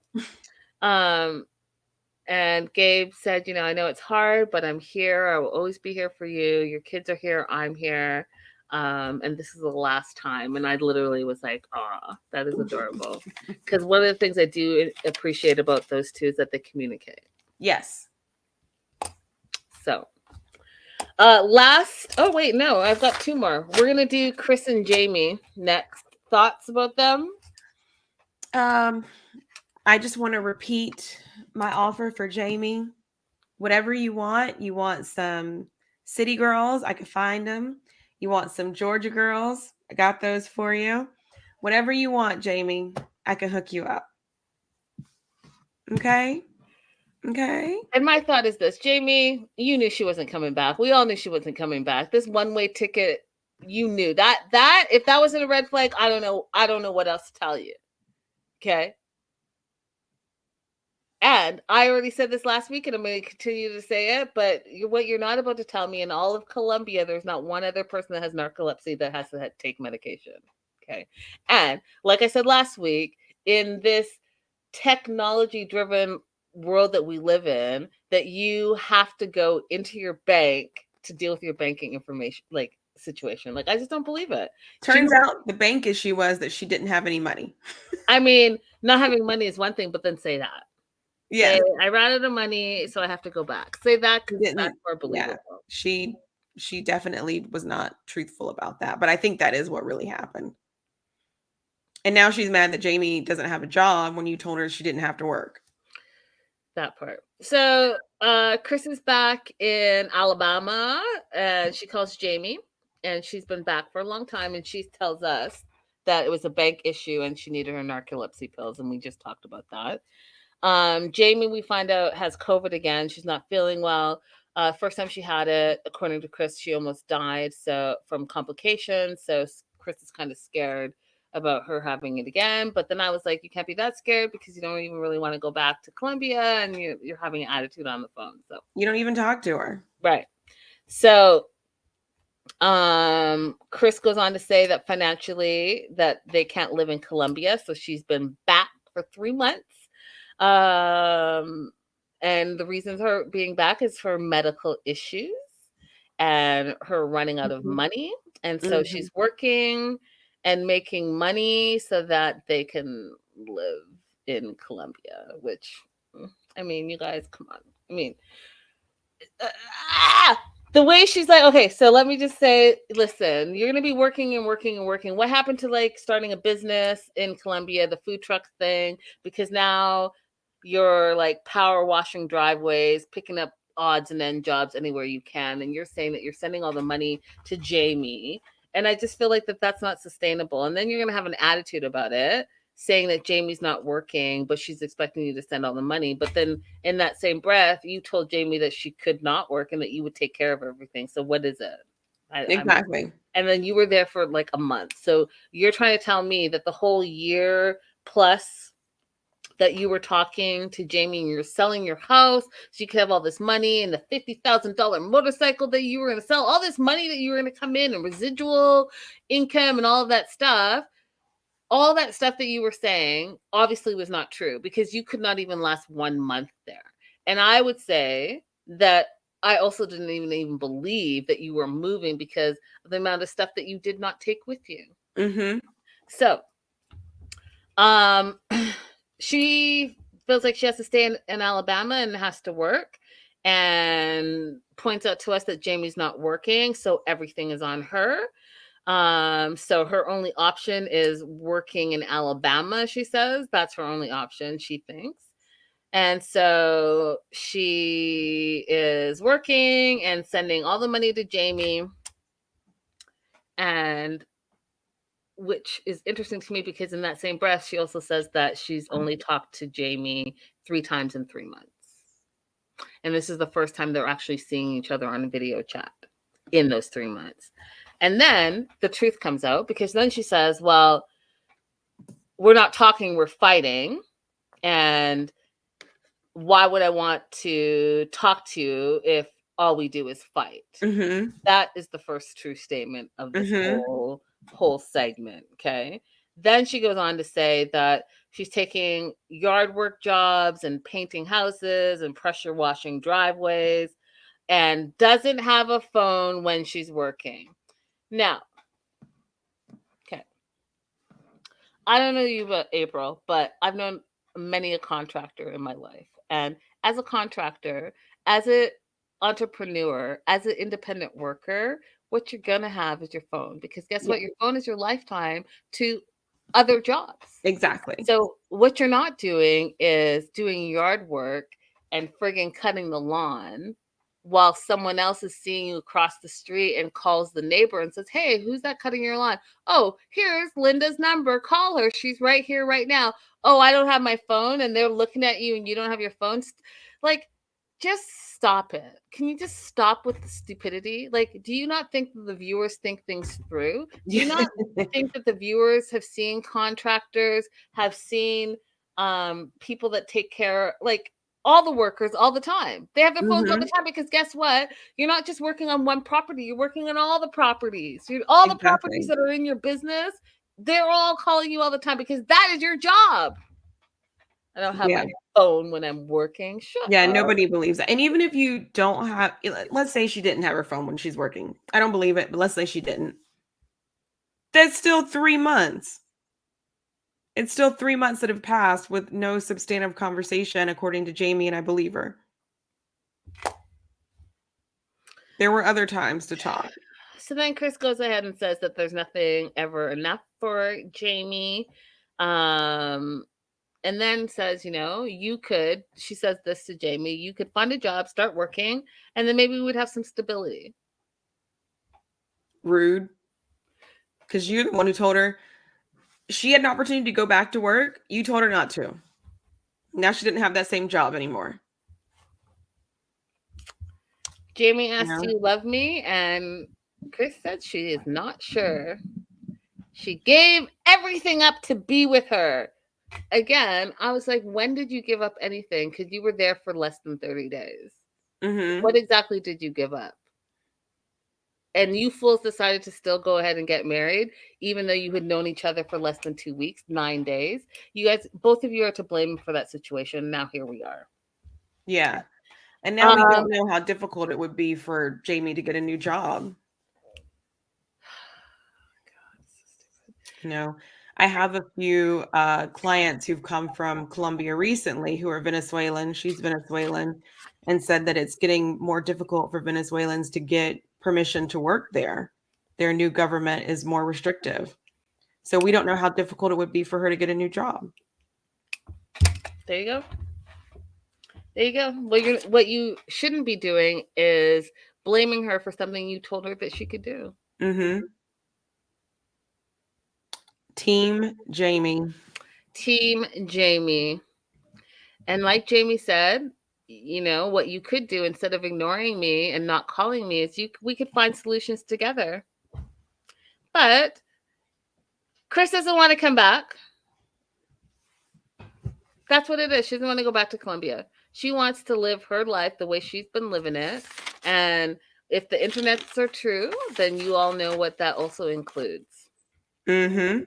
And Gabe said, I know it's hard, but I'm here. I will always be here for you. Your kids are here. I'm here. And this is the last time. And I literally was like, oh, that is adorable. Because one of the things I do appreciate about those two is that they communicate. Yes. So, oh, wait, no, I've got two more. We're going to do Chris and Jamie next. Thoughts about them? I just want to repeat my offer for Jamie. Whatever you want some city girls, I can find them. You want some Georgia girls, I got those for you. Whatever you want, Jamie, I can hook you up. Okay? And my thought is this, Jamie, you knew she wasn't coming back. We all knew she wasn't coming back. This one-way ticket, you knew that if that wasn't a red flag, I don't know what else to tell you. Okay? And I already said this last week, and I'm going to continue to say it, but what you're not about to tell me, in all of Colombia, there's not one other person that has narcolepsy that has to take medication. Okay? And like I said last week, in this technology-driven world that we live in, that you have to go into your bank to deal with your banking information, like, situation. Like, I just don't believe it. Turns out the bank issue was that she didn't have any money. I mean, not having money is one thing, but then say that. Yeah. Say, I ran out of money, so I have to go back. Say that, because that's more believable. Yeah, she definitely was not truthful about that, but I think that is what really happened. And now she's mad that Jamie doesn't have a job when you told her she didn't have to work. That part. So Chris is back in Alabama, and she calls Jamie, and she's been back for a long time, and she tells us that it was a bank issue and she needed her narcolepsy pills, and we just talked about that. Jamie, we find out, has COVID again. She's not feeling well. First time she had it, according to Chris, she almost died from complications. So Chris is kind of scared about her having it again. But then I was like, you can't be that scared, because you don't even really want to go back to Colombia, and you're having an attitude on the phone. So you don't even talk to her. Right. So Chris goes on to say that financially that they can't live in Colombia. So she's been back for 3 months. And the reason her being back is for medical issues and her running out of money. And so she's working and making money so that they can live in Colombia, which, I mean, you guys, come on. I mean, the way she's like, okay, so let me just say, listen, you're going to be working and working and working. What happened to like starting a business in Colombia, the food truck thing? Because now you're like power washing driveways, picking up odds and end jobs anywhere you can. And you're saying that you're sending all the money to Jamie. And I just feel like that's not sustainable. And then you're going to have an attitude about it, saying that Jamie's not working, but she's expecting you to send all the money. But then in that same breath, you told Jamie that she could not work and that you would take care of everything. So what is it? Exactly. And then you were there for like a month. So you're trying to tell me that the whole year plus that you were talking to Jamie and you're selling your house so you could have all this money and the $50,000 motorcycle that you were going to sell, all this money that you were going to come in and residual income and all of that stuff. All that stuff that you were saying obviously was not true because you could not even last 1 month there. And I would say that I also didn't even believe that you were moving because of the amount of stuff that you did not take with you. Mm-hmm. So, she feels like she has to stay in Alabama and has to work, and points out to us that Jamie's not working, so everything is on her. So her only option is working in Alabama, she says. That's her only option, she thinks. And so she is working and sending all the money to Jamie, and which is interesting to me because in that same breath, she also says that she's only talked to Jamie 3 times in 3 months. And this is the first time they're actually seeing each other on a video chat in those 3 months. And then the truth comes out because then she says, well, we're not talking, we're fighting. And why would I want to talk to you if all we do is fight? Mm-hmm. That is the first true statement of this whole segment. Okay. Then she goes on to say that she's taking yard work jobs and painting houses and pressure washing driveways and doesn't have a phone when she's working. Now, okay. I don't know you about April, but I've known many a contractor in my life. And as a contractor, as an entrepreneur, as an independent worker, what you're going to have is your phone. Because guess what? Your phone is your lifetime to other jobs. Exactly. So what you're not doing is doing yard work and friggin' cutting the lawn while someone else is seeing you across the street and calls the neighbor and says, hey, who's that cutting your lawn? Oh, here's Linda's number. Call her. She's right here right now. Oh, I don't have my phone. And they're looking at you and you don't have your phone. Like, just stop it. Can you just stop with the stupidity? Like, do you not think that the viewers think things through? Do you not think that the viewers have seen contractors, have seen people that take care, like, all the workers all the time? They have their phones all the time because guess what? You're not just working on one property. You're working on all the properties. All the properties that are in your business, they're all calling you all the time because that is your job. I don't have my phone when I'm working. Shut up. Nobody believes that. And even if you don't have, let's say she didn't have her phone when she's working. I don't believe it, but let's say she didn't. That's still 3 months. It's still 3 months that have passed with no substantive conversation, according to Jamie, and I believe her. There were other times to talk. So then Chris goes ahead and says that there's nothing ever enough for Jamie. And then says, you could, she says this to Jamie, you could find a job, start working, and then maybe we would have some stability. Rude. Because you're the one who told her she had an opportunity to go back to work. You told her not to. Now she didn't have that same job anymore. Jamie asked, do you love me? And Chris said she is not sure. She gave everything up to be with her. Again, I was like, when did you give up anything? Because you were there for less than 30 days. Mm-hmm. What exactly did you give up? And you fools decided to still go ahead and get married, even though you had known each other for less than 2 weeks, 9 days. You guys, both of you are to blame for that situation. Now here we are. Yeah. And now we don't know how difficult it would be for Jamie to get a new job. I have a few clients who've come from Colombia recently who are Venezuelan. She's Venezuelan, and said that it's getting more difficult for Venezuelans to get permission to work there. Their new government is more restrictive. So we don't know how difficult it would be for her to get a new job. There you go. There you go. Well, what you shouldn't be doing is blaming her for something you told her that she could do. Mm-hmm. Team Jamie. Team Jamie. And like Jamie said, what you could do instead of ignoring me and not calling me is we could find solutions together. But Chris doesn't want to come back. That's what it is. She doesn't want to go back to Colombia. She wants to live her life the way she's been living it. And if the internets are true, then you all know what that also includes. Mm-hmm.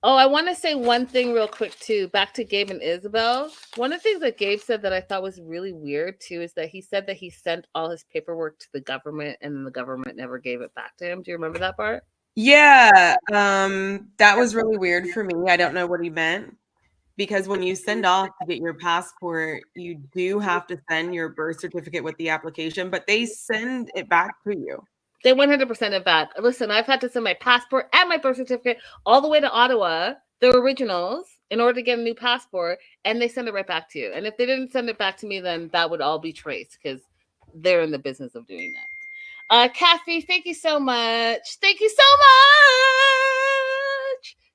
Oh, I want to say one thing real quick too. Back to Gabe and Isabelle. One of the things that Gabe said that I thought was really weird too is that he said that he sent all his paperwork to the government and then the government never gave it back to him. Do you remember that part? Yeah, that was really weird for me. I don't know what he meant. Because when you send off to get your passport, you do have to send your birth certificate with the application, but they send it back to you. They 100% it back. Listen, I've had to send my passport and my birth certificate all the way to Ottawa, the originals, in order to get a new passport, and they send it right back to you. And if they didn't send it back to me, then that would all be traced because they're in the business of doing that. Kathy, thank you so much. Thank you so much.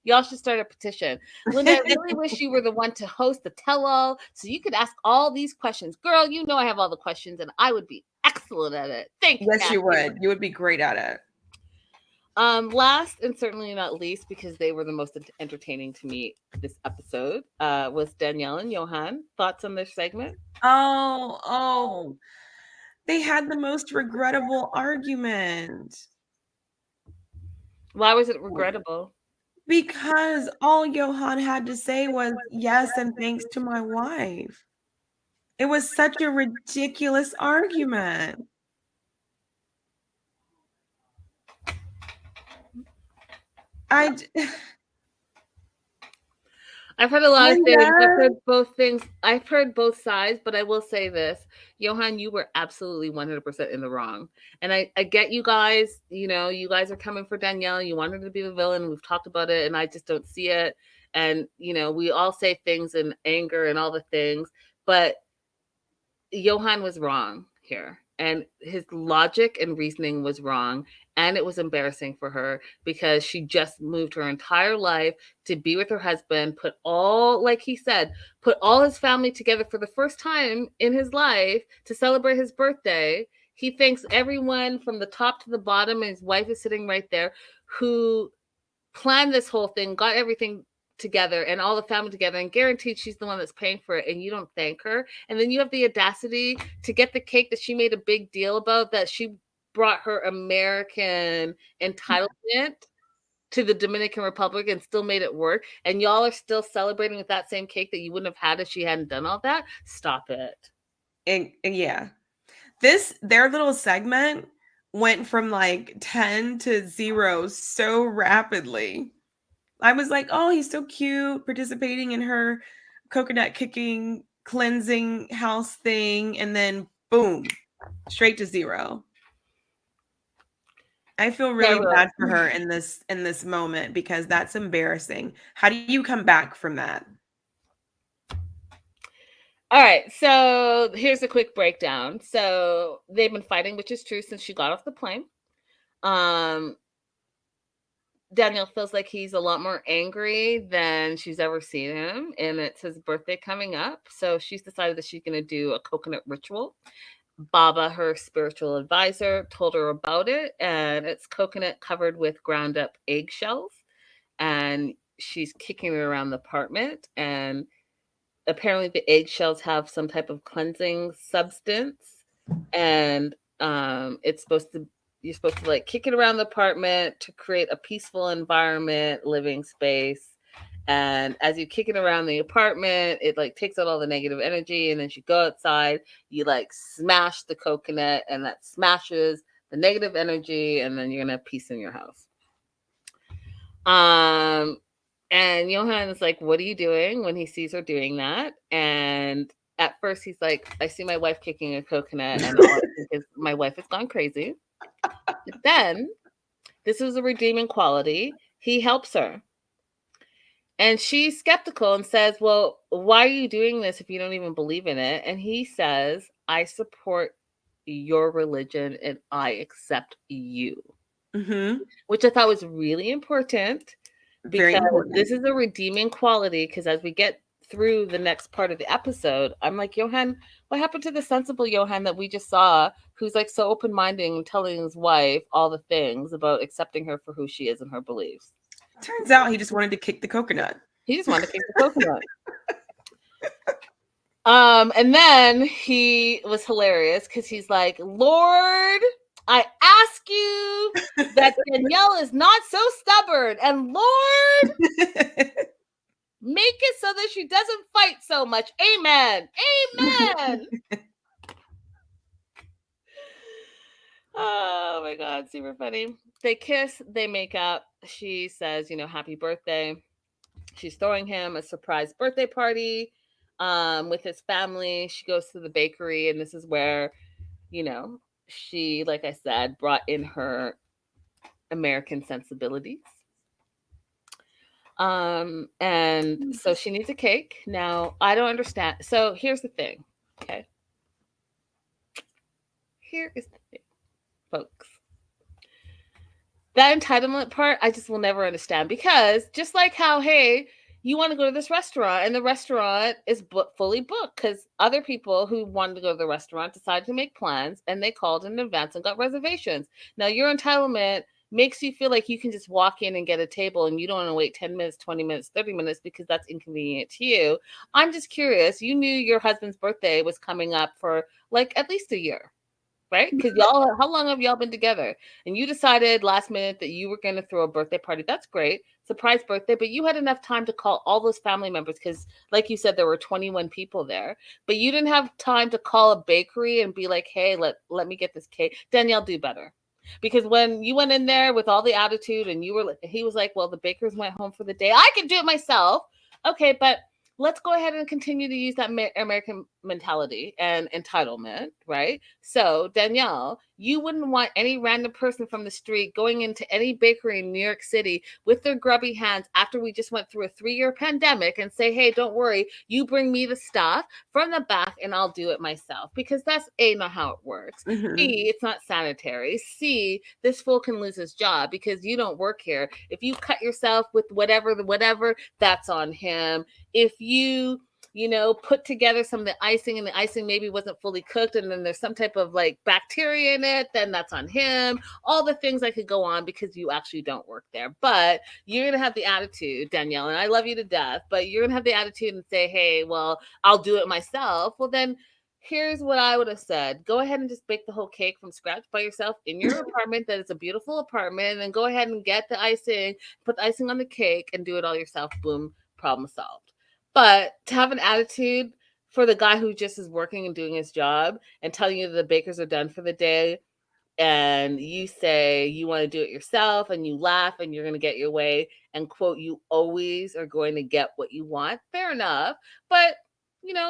Y'all should start a petition. Linda, I really wish you were the one to host the tell-all so you could ask all these questions. Girl, you know I have all the questions and I would be excellent at it. Thank you. Yes, Kathy. you would. You would be great at it. Last and certainly not least, because they were the most entertaining to me this episode, was Danielle and Johan. Thoughts on this segment? Oh. They had the most regrettable argument. Why was it regrettable? Because all Johan had to say was yes and thanks to my wife. It was such a ridiculous argument. I've heard a lot of things. I've heard both things. I've heard both sides, but I will say this. Johan, you were absolutely 100% in the wrong. And I get you guys, you know, you guys are coming for Danielle. You want her to be the villain. We've talked about it, and I just don't see it. And, you know, we all say things in anger and all the things, but Johan was wrong here. And his logic and reasoning was wrong. And it was embarrassing for her because she just moved her entire life to be with her husband, put all, like he said, put all his family together for the first time in his life to celebrate his birthday. He thanks everyone from the top to the bottom, and his wife is sitting right there, who planned this whole thing, got everything together and all the family together, and guaranteed she's the one that's paying for it, and you don't thank her. And then you have the audacity to get the cake that she made a big deal about, that she brought her American entitlement to the Dominican Republic and still made it work, and y'all are still celebrating with that same cake that you wouldn't have had if she hadn't done all that. Stop it. And yeah, their little segment went from like 10 to 0 so rapidly. I was like, oh, he's so cute, participating in her coconut kicking, cleansing house thing, and then boom, straight to 0. I feel really bad for her in this moment because that's embarrassing. How do you come back from that? All right, so here's a quick breakdown. So they've been fighting, which is true, since she got off the plane. Danielle feels like he's a lot more angry than she's ever seen him, and it's his birthday coming up. So she's decided that she's going to do a coconut ritual. Baba, her spiritual advisor, told her about it, and it's coconut covered with ground up eggshells, and she's kicking it around the apartment, and apparently the eggshells have some type of cleansing substance, and you're supposed to like kick it around the apartment to create a peaceful environment, living space. And as you kick it around the apartment, it like takes out all the negative energy. And then you go outside, you like smash the coconut, and that smashes the negative energy. And then you're gonna have peace in your house. And Johan is like, what are you doing, when he sees her doing that? And at first he's like, I see my wife kicking a coconut, and all I think is my wife has gone crazy. But then, this is a redeeming quality. He helps her. And she's skeptical and says, well, why are you doing this if you don't even believe in it? And he says, I support your religion and I accept you. Mm-hmm. Which I thought was really important, because this is a redeeming quality. Because as we get through the next part of the episode, I'm like, Johan, what happened to the sensible Johan that we just saw, who's like so open-minded and telling his wife all the things about accepting her for who she is and her beliefs? Turns out he just wanted to kick the coconut. He just wanted to kick the coconut. And then he was hilarious because he's like, Lord, I ask you that Danielle is not so stubborn. And Lord, make it so that she doesn't fight so much. Amen. Amen. Oh my God, super funny. They kiss, they make up. She says, happy birthday. She's throwing him a surprise birthday party with his family. She goes to the bakery, and this is where, she, like I said, brought in her American sensibilities. And so she needs a cake. Now, I don't understand. So here's the thing, okay? Here is the thing, folks. That entitlement part, I just will never understand, because just like how, hey, you want to go to this restaurant and the restaurant is fully booked because other people who wanted to go to the restaurant decided to make plans and they called in advance and got reservations. Now, your entitlement makes you feel like you can just walk in and get a table and you don't want to wait 10 minutes, 20 minutes, 30 minutes because that's inconvenient to you. I'm just curious. You knew your husband's birthday was coming up for like at least a year, right? Because y'all, how long have y'all been together? And you decided last minute that you were going to throw a birthday party. That's great. Surprise birthday. But you had enough time to call all those family members because, like you said, there were 21 people there. But you didn't have time to call a bakery and be like, hey, let me get this cake. Danielle, do better. Because when you went in there with all the attitude and he was like, well, the bakers went home for the day. I can do it myself. Okay, but let's go ahead and continue to use that American mentality and entitlement, right? So, Danielle, you wouldn't want any random person from the street going into any bakery in New York City with their grubby hands after we just went through a 3-year pandemic and say, hey, don't worry, you bring me the stuff from the back and I'll do it myself. Because that's A, not how it works. Mm-hmm. B, it's not sanitary. C, this fool can lose his job because you don't work here. If you cut yourself with whatever, that's on him. If you put together some of the icing and the icing maybe wasn't fully cooked and then there's some type of like bacteria in it, then that's on him. All the things I could go on because you actually don't work there. But you're going to have the attitude, Danielle, and I love you to death, but you're going to have the attitude and say, hey, well, I'll do it myself. Well, then here's what I would have said. Go ahead and just bake the whole cake from scratch by yourself in your apartment. That is a beautiful apartment. And then go ahead and get the icing, put the icing on the cake and do it all yourself. Boom, problem solved. But to have an attitude for the guy who just is working and doing his job and telling you that the bakers are done for the day, and you say you want to do it yourself and you laugh and you're going to get your way and quote, you always are going to get what you want. Fair enough. But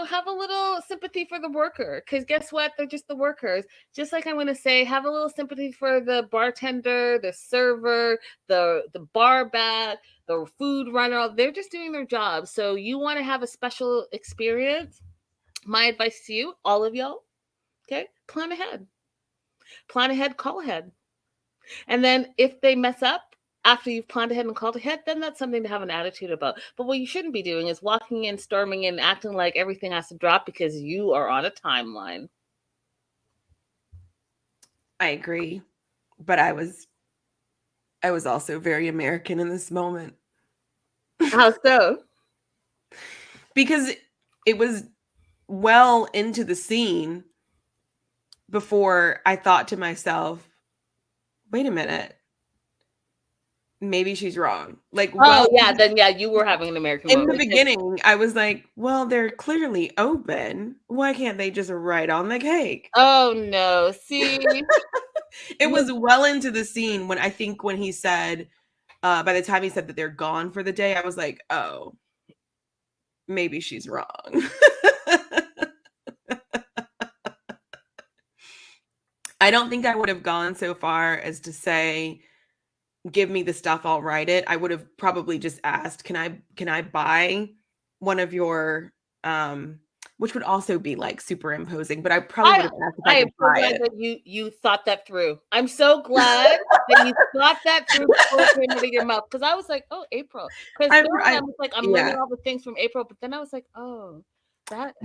have a little sympathy for the worker, because guess what? They're just the workers. Just like I'm going to say, have a little sympathy for the bartender, the server, the bar back, the food runner. They're just doing their job. So you want to have a special experience. My advice to you, all of y'all, okay, plan ahead. Plan ahead, call ahead. And then if they mess up after you've planned ahead and called ahead, then that's something to have an attitude about. But what you shouldn't be doing is walking in, storming in, acting like everything has to drop because you are on a timeline. I agree. But I was also very American in this moment. How so? Because it was well into the scene before I thought to myself, wait a minute, maybe she's wrong. Like, then you were having an American in moment. the beginning, I was like, well, they're clearly open. Why can't they just write on the cake? Oh no, see? It was well into the scene when he said, by the time he said that they're gone for the day, I was like, oh, maybe she's wrong. I don't think I would have gone so far as to say, give me the stuff, I'll write it. I would have probably just asked, can I buy one of your, which would also be like superimposing, but I probably would have asked if I could buy glad it. that you thought that through. I'm so glad that you thought that through before it came out of your mouth. Because I was like, oh, April. Because I was like, I'm learning all the things from April, but then I was like, oh, that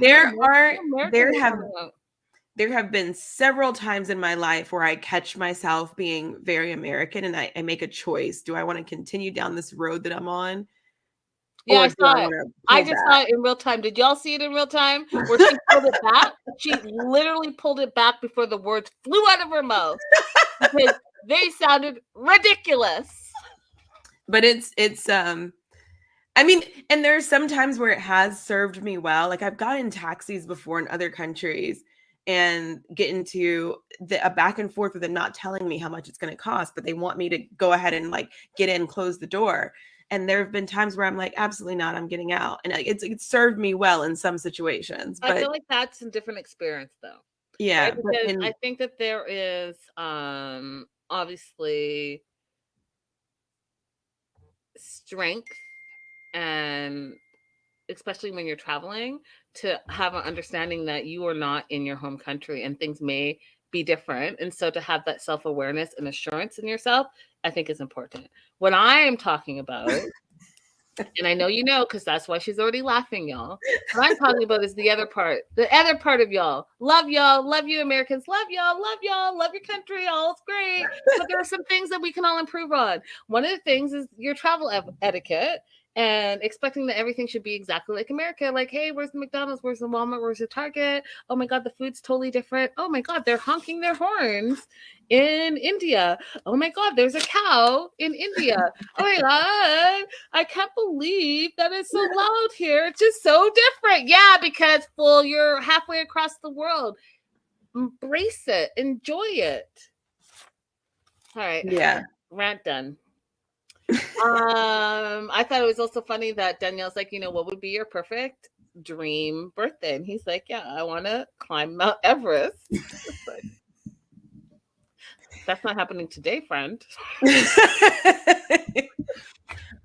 there have been several times in my life where I catch myself being very American and I make a choice. Do I want to continue down this road that I'm on? Yeah, Or I do saw I it. want to I pull just back? saw it in real time. Did y'all see it in real time? Where she pulled it back? She literally pulled it back before the words flew out of her mouth because they sounded ridiculous. But it's I mean, and there's some times where it has served me well. Like I've gotten taxis before in other countries and get into a back and forth with them not telling me how much it's going to cost, but they want me to go ahead and like get in, close the door. And there have been times where I'm like, absolutely not, I'm getting out. And it's served me well in some situations. I But feel like that's a different experience though. yeah, Right? but Because in I think that there is obviously strength, and especially when you're traveling, to have an understanding that you are not in your home country and things may be different. And so to have that self-awareness and assurance in yourself, I think is important. What I am talking about, and I know you know because that's why she's already laughing, y'all. What I'm talking about is the other part. The other part of y'all. Love y'all. Love you, Americans. Love y'all. Love y'all. Love your country. All is great. But there are some things that we can all improve on. One of the things is your travel etiquette and expecting that everything should be exactly like America. Like, hey, where's the McDonald's? Where's the Walmart? Where's the Target? Oh my God, the food's totally different. Oh my God, they're honking their horns in India. Oh my God, there's a cow in India. Oh my God, I can't believe that it's so loud here. It's just so different. Yeah, because fool, you're halfway across the world. Embrace it. Enjoy it. All right. yeah. Rant done. I thought it was also funny that Danielle's like, what would be your perfect dream birthday? And he's like, yeah, I want to climb Mount Everest. It's like, that's not happening today, friend.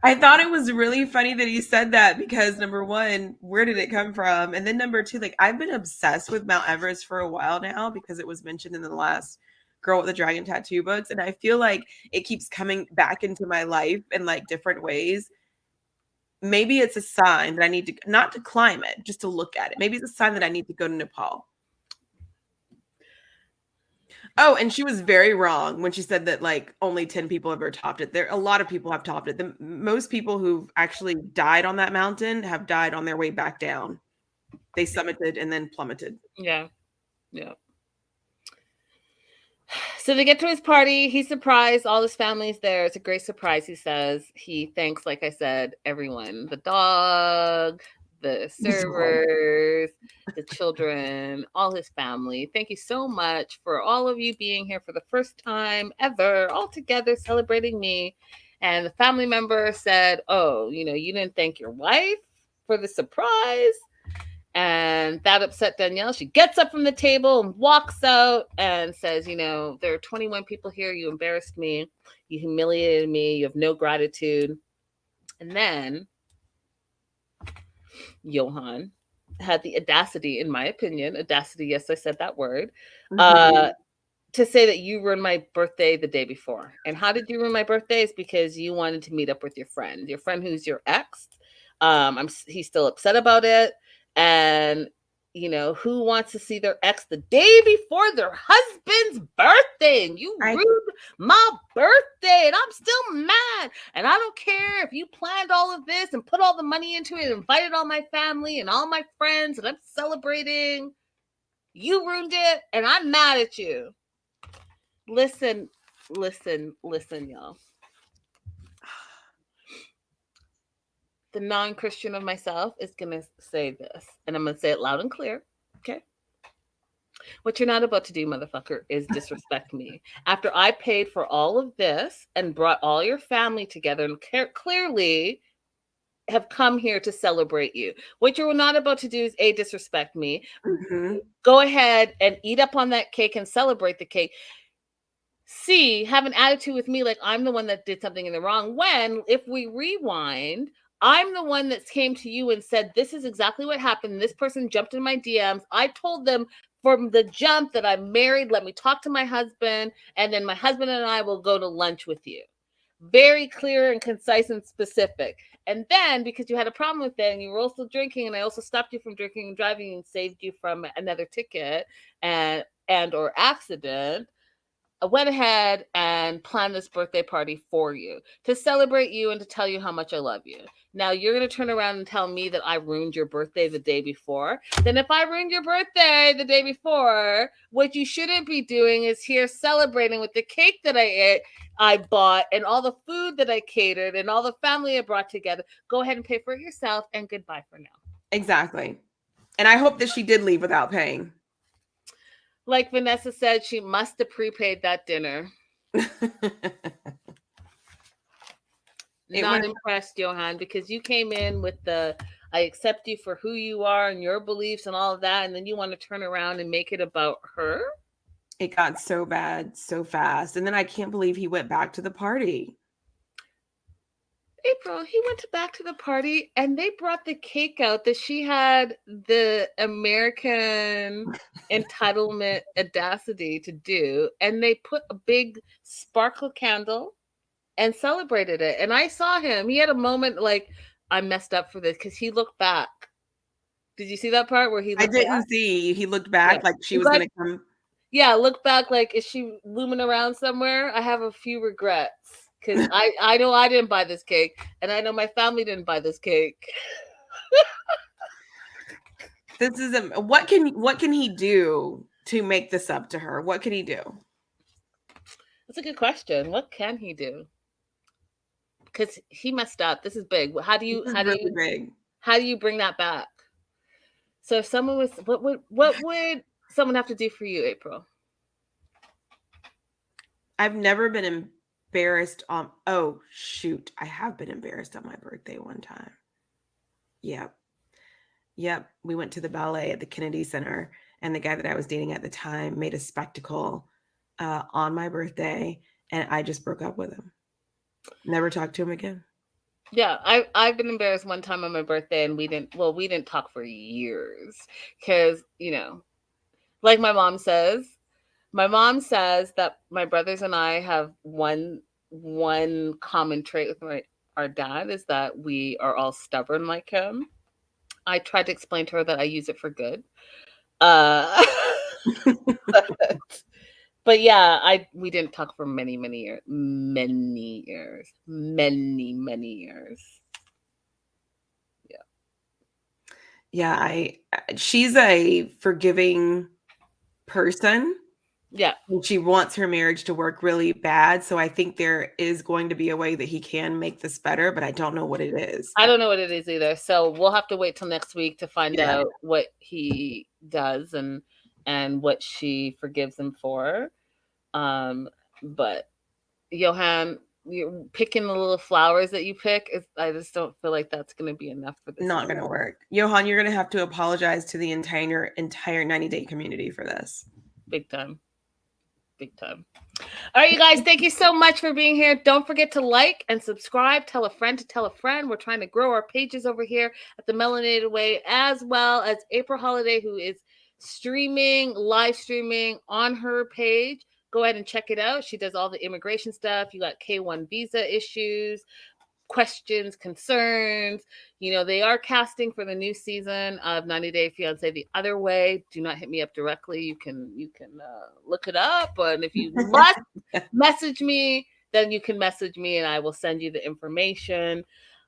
I thought it was really funny that he said that because number one, where did it come from? And then number two, like I've been obsessed with Mount Everest for a while now because it was mentioned in the last Girl with the Dragon Tattoo books. And I feel like it keeps coming back into my life in like different ways. Maybe it's a sign that I need to not to climb it, just to look at it. Maybe it's a sign that I need to go to Nepal. Oh, and she was very wrong when she said that like only 10 people have ever topped it. There a lot of people have topped it. Most people who've actually died on that mountain have died on their way back down. They summited and then plummeted. Yeah. Yeah. So they get to his party. He's surprised. All his family's there. It's a great surprise, he says. He thanks, like I said, everyone. The dog, the servers, the children, all his family. Thank you so much for all of you being here for the first time ever, all together celebrating me. And the family member said, oh, you didn't thank your wife for the surprise. And that upset Danielle. She gets up from the table and walks out and says, there are 21 people here. You embarrassed me. You humiliated me. You have no gratitude. And then Johan had the audacity, in my opinion, yes, I said that word, to say that you ruined my birthday the day before. And how did you ruin my birthday? It's because you wanted to meet up with your friend who's your ex. He's still upset about it. And who wants to see their ex the day before their husband's birthday? And you ruined my birthday, and I'm still mad. And I don't care if you planned all of this and put all the money into it and invited all my family and all my friends, and I'm celebrating. You ruined it, and I'm mad at you. Listen, y'all. The non-Christian of myself is going to say this, and I'm going to say it loud and clear. Okay? What you're not about to do, motherfucker, is disrespect me. After I paid for all of this and brought all your family together and clearly have come here to celebrate you. What you're not about to do is A, disrespect me. Mm-hmm. Go ahead and eat up on that cake and celebrate the cake. C, have an attitude with me like I'm the one that did something in the wrong, when, if we rewind, I'm the one that came to you and said, this is exactly what happened. This person jumped in my DMs. I told them from the jump that I'm married. Let me talk to my husband, and then my husband and I will go to lunch with you. Very clear and concise and specific. And then because you had a problem with it and you were also drinking, and I also stopped you from drinking and driving and saved you from another ticket and or accident, went ahead and planned this birthday party for you to celebrate you and to tell you how much I love you. Now you're going to turn around and tell me that I ruined your birthday the day before. Then if I ruined your birthday the day before, what you shouldn't be doing is here celebrating with the cake that I bought and all the food that I catered and all the family I brought together. Go ahead and pay for it yourself and goodbye for now. Exactly. And I hope that she did leave without paying. Like Vanessa said, she must have prepaid that dinner. Not impressed, Johan, because you came in with the I accept you for who you are and your beliefs and all of that, and then you want to turn around and make it about her? It got so bad so fast. And then I can't believe he went back to the party. April, he went back to the party and they brought the cake out that she had the American entitlement audacity to do. And they put a big sparkle candle and celebrated it. And I saw him. He had a moment like, I messed up for this because he looked back. Did you see that part where he looked I didn't back? see. He looked back like she was going to come. Yeah, look back like, is she looming around somewhere? I have a few regrets. Because I know I didn't buy this cake, and I know my family didn't buy this cake. This is what can he do to make this up to her? What can he do? That's a good question. What can he do? Because he messed up. This is big. How do you bring that back? So if someone was, what would someone have to do for you, April? I've never been embarrassed on. Oh shoot, I have been embarrassed on my birthday one time. Yep. We went to the ballet at the Kennedy Center, and the guy that I was dating at the time made a spectacle on my birthday, and I just broke up with him. Never talked to him again. Yeah, I've been embarrassed one time on my birthday, and we didn't talk for years because, like my mom says that my brothers and I have one common trait with our dad is that we are all stubborn like him. I tried to explain to her that I use it for good. But yeah, we didn't talk for many years. Many years. Yeah, she's a forgiving person. Yeah. And she wants her marriage to work really bad. So I think there is going to be a way that he can make this better, but I don't know what it is. I don't know what it is either. So we'll have to wait till next week to find out what he does and what she forgives him for. But Johan, you're picking the little flowers that you pick. I just don't feel like that's going to be enough for this. Not going to work. Johan, you're going to have to apologize to the entire 90-day community for this. Big time. All right, you guys, thank you so much for being here. Don't forget to like and subscribe. Tell a friend to tell a friend. We're trying to grow our pages over here at the Melanated Way, as well as April Holiday, who is live streaming on her page. Go ahead and check it out. She does all the immigration stuff. You got K1 visa issues, questions, concerns. They are casting for the new season of 90 Day Fiance The Other Way. Do not hit me up directly. You can look it up, and if you must message me, then you can message me and I will send you the information.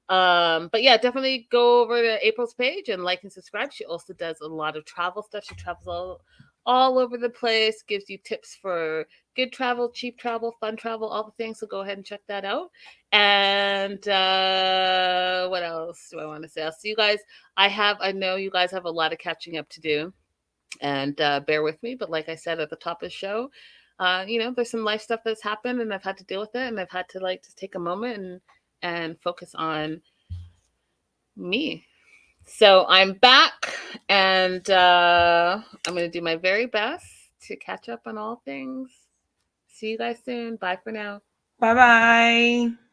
But yeah, definitely go over to April's page and like and subscribe. She also does a lot of travel stuff. She travels all over the place, gives you tips for good travel, cheap travel, fun travel, all the things. So go ahead and check that out. And what else do I want to say? I'll see you guys. I know you guys have a lot of catching up to do, and bear with me. But like I said at the top of the show, there's some life stuff that's happened, and I've had to deal with it, and I've had to just take a moment and focus on me. So I'm back, and I'm going to do my very best to catch up on all things. See you guys soon. Bye for now. Bye-bye.